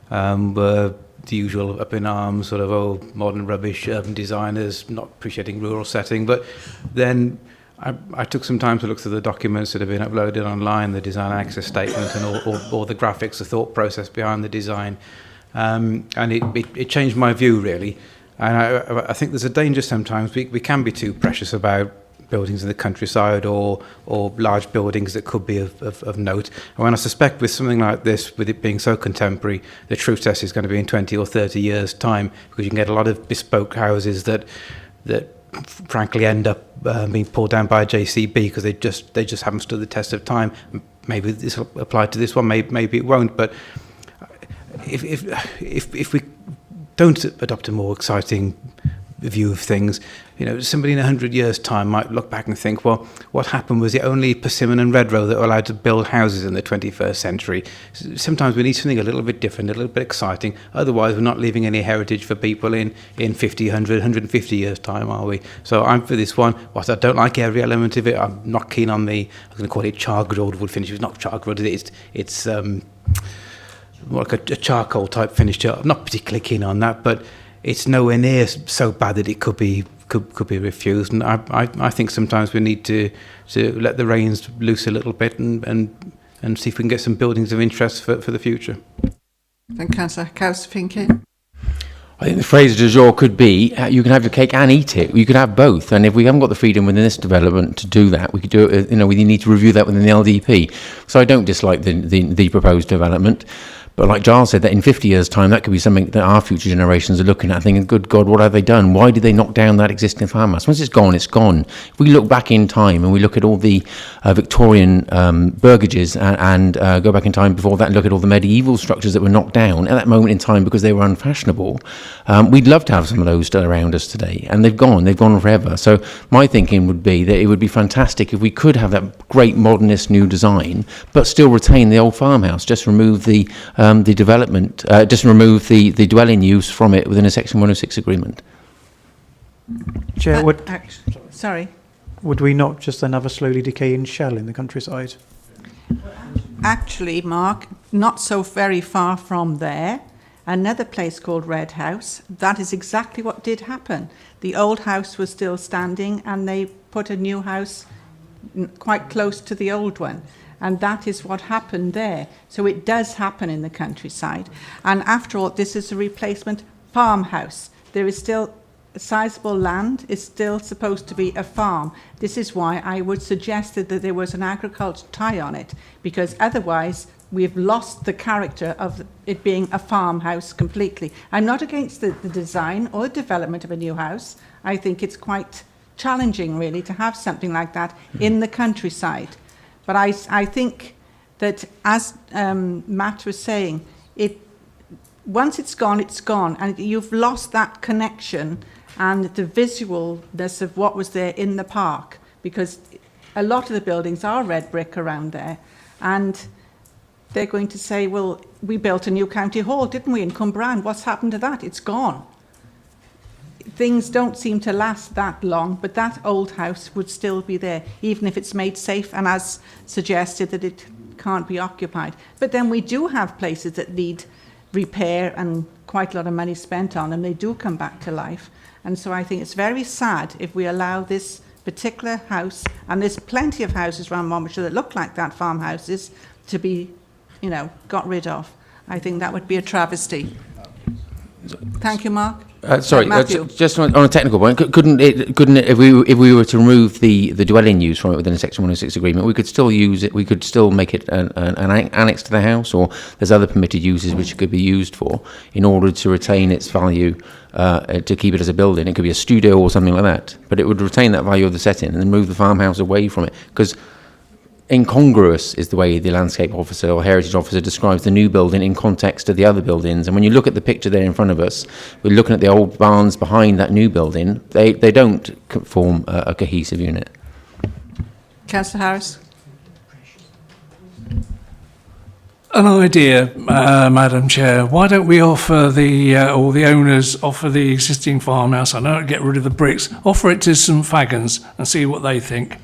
were the usual up in arms, sort of old modern rubbish, urban designers, not appreciating rural setting. But then I took some time to look through the documents that have been uploaded online, the design access statement and all the graphics, the thought process behind the design. And it changed my view, really. And I think there's a danger sometimes we can be too precious about buildings in the countryside or large buildings that could be of note. And when I suspect with something like this, with it being so contemporary, the true test is going to be in 20 or 30 years' time, because you can get a lot of bespoke houses that frankly end up being pulled down by a JCB because they just haven't stood the test of time. Maybe this will apply to this one, maybe it won't. But if we don't adopt a more exciting view of things, somebody in 100 years' time might look back and think, well, what happened was the only Persimmon and Redrow that were allowed to build houses in the 21st century. Sometimes we need something a little bit different, a little bit exciting. Otherwise, we're not leaving any heritage for people in 50, 100, 150 years' time, are we? So I'm for this one. Whilst I don't like every element of it, I'm not keen on I'm going to call it charcoal wood finish. It's not charcoal, it's more like a charcoal type finish. I'm not particularly keen on that, but it's nowhere near so bad that it could be refused. And I think sometimes we need to let the reins loose a little bit and see if we can get some buildings of interest for the future. Thank you, Councillor Cowes-Finke. I think the phrase du jour could be, you can have your cake and eat it. You could have both. And if we haven't got the freedom within this development to do that, we could do it, we need to review that within the LDP. So I don't dislike the proposed development. But like Giles said, that in 50 years' time, that could be something that our future generations are looking at thinking, good God, what have they done? Why did they knock down that existing farmhouse? Once it's gone, it's gone. If we look back in time and we look at all the Victorian burgages and go back in time before that and look at all the medieval structures that were knocked down at that moment in time because they were unfashionable, we'd love to have some of those still around us today. And they've gone forever. So my thinking would be that it would be fantastic if we could have that great modernist new design, but still retain the old farmhouse, just remove the development, just remove the dwelling use from it within a Section 106 agreement. Chair, Sorry. would we not just then have a slowly decaying shell in the countryside? Actually, Mark, not so very far from there, another place called Red House, that is exactly what did happen. The old house was still standing and they put a new house quite close to the old one. And that is what happened there. So it does happen in the countryside. And after all, this is a replacement farmhouse. There is still sizable land, is still supposed to be a farm. This is why I would suggest that there was an agriculture tie on it, because otherwise we've lost the character of it being a farmhouse completely. I'm not against the design or the development of a new house. I think it's quite challenging, really, to have something like that in the countryside. But I think that, as Matt was saying, once it's gone, and you've lost that connection and the visualness of what was there in the park, because a lot of the buildings are red brick around there, and they're going to say, well, we built a new county hall, didn't we, in Cumbraen? What's happened to that? It's gone. Things don't seem to last that long, but that old house would still be there, even if it's made safe and as suggested that it can't be occupied. But then we do have places that need repair and quite a lot of money spent on them. They do come back to life. And so I think it's very sad if we allow this particular house, and there's plenty of houses around Monmouthshire that look like that, farmhouses, to be, got rid of. I think that would be a travesty. Thank you, Mark. Sorry, Matthew. just on a technical point, couldn't it, if we were to remove the dwelling use from it within a Section 106 agreement, we could still use it, we could still make it an annex to the house, or there's other permitted uses which it could be used for in order to retain its value, to keep it as a building. It could be a studio or something like that, but it would retain that value of the setting and then move the farmhouse away from it, because incongruous is the way the landscape officer or heritage officer describes the new building in context of the other buildings. And when you look at the picture there in front of us, we're looking at the old barns behind that new building. They don't form a cohesive unit. Councillor Harris. An idea, Madam Chair. Why don't we offer or the owners offer the existing farmhouse, I know it'll get rid of the bricks, offer it to some fagans and see what they think.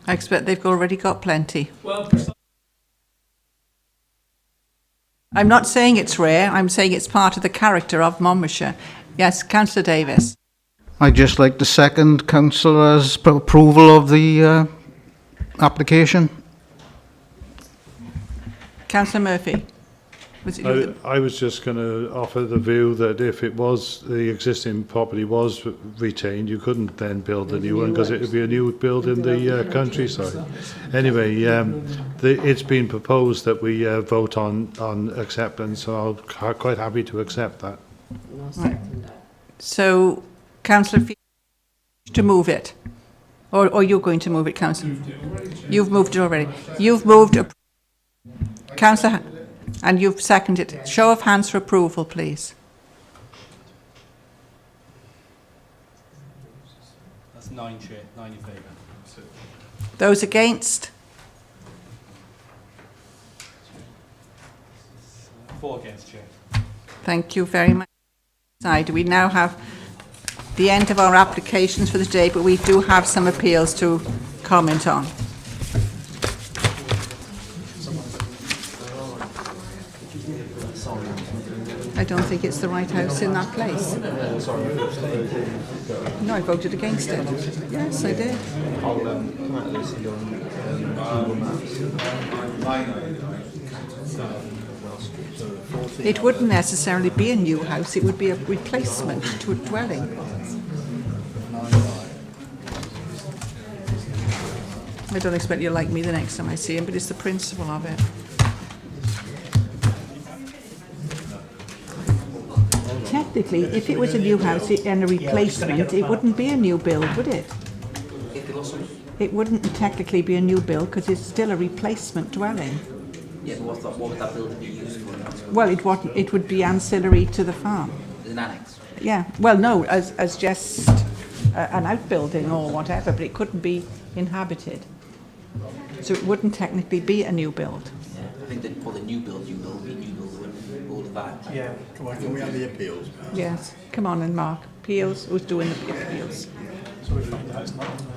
I expect they've already got plenty. I'm not saying it's rare, I'm saying it's part of the character of Monmouthshire. Yes, Councillor Davis. I'd just like to second Councillor's approval of the application. Councillor Murphy. I was just going to offer the view that if it was, the existing property was retained, you couldn't then build a new one because it would be a new build in the countryside. Anyway, it's been proposed that we vote on acceptance, so I'm quite happy to accept that. Right. So, Councillor Fee, to move it? Or you're going to move it, Councillor? You've moved it already. You've moved... Councillor... And you've seconded it. Show of hands for approval, please. That's 9 in favour. Those against? 4 against, Chair. Thank you very much. We now have the end of our applications for the day, but we do have some appeals to comment on. I don't think it's the right house in that place. No, I voted against it. Yes, I did. It wouldn't necessarily be a new house, it would be a replacement to a dwelling. I don't expect you to like me the next time I see him, but it's the principle of it. Technically, if it was a new house and a replacement, it wouldn't be a new build, would it? It wouldn't technically be a new build because it's still a replacement dwelling. Yeah, but what would that building be used for? Well, it would be ancillary to the farm. As an annex? Yeah, well, no, as just an outbuilding or whatever, but it couldn't be inhabited. So it wouldn't technically be a new build. Yeah, I think that for the new build, new build, all of that. Yeah, can we have the appeals? Yes, come on and Mark. Appeals, who's doing the appeals? So we find the house not on there.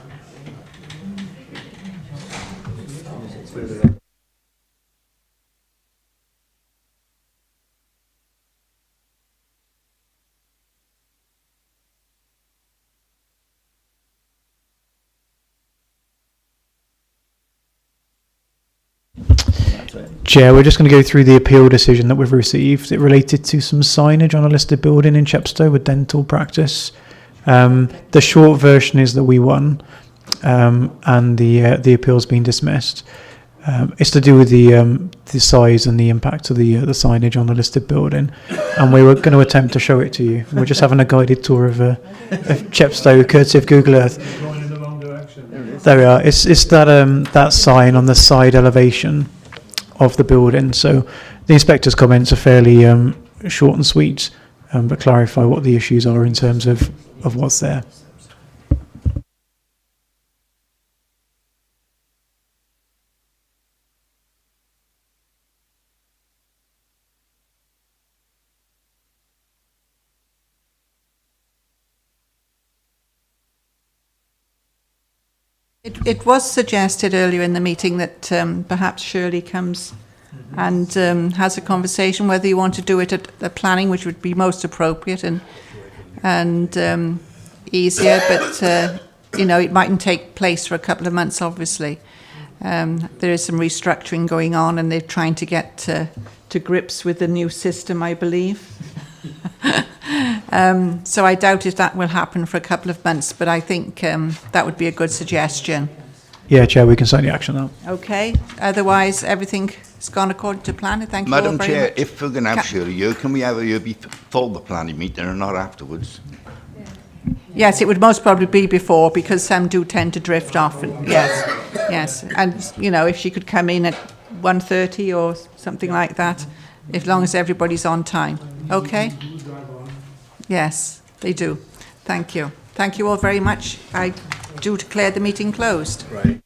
Chair, we're just going to go through the appeal decision that we've received. It related to some signage on a listed building in Chepstow with dental practice. The short version is that we won, and the appeal's been dismissed. It's to do with the size and the impact of the signage on the listed building, and we were going to attempt to show it to you. We're just having a guided tour of Chepstow, courtesy of Google Earth. There we are. It's that sign on the side elevation of the building. So the inspector's comments are fairly short and sweet, but clarify what the issues are in terms of what's there. It was suggested earlier in the meeting that perhaps Shirley comes and has a conversation whether you want to do it at the planning, which would be most appropriate and easier, but you know, it mightn't take place for a couple of months, obviously. There is some restructuring going on and they're trying to get to grips with the new system, I believe. So I doubt if that will happen for a couple of months, but I think that would be a good suggestion. Yeah, Chair, we can certainly action that. Okay. Otherwise, everything has gone according to plan. Thank you all Madam very Chair, much. if we're going to have Shirley here, can we have her here before the planning meeting and not afterwards? Yes, it would most probably be before, because some do tend to drift off. And yes. And, you know, if she could come in at 1:30 or something like that, as long as everybody's on time. Okay? Yes, they do. Thank you. Thank you all very much. I do declare the meeting closed. Right.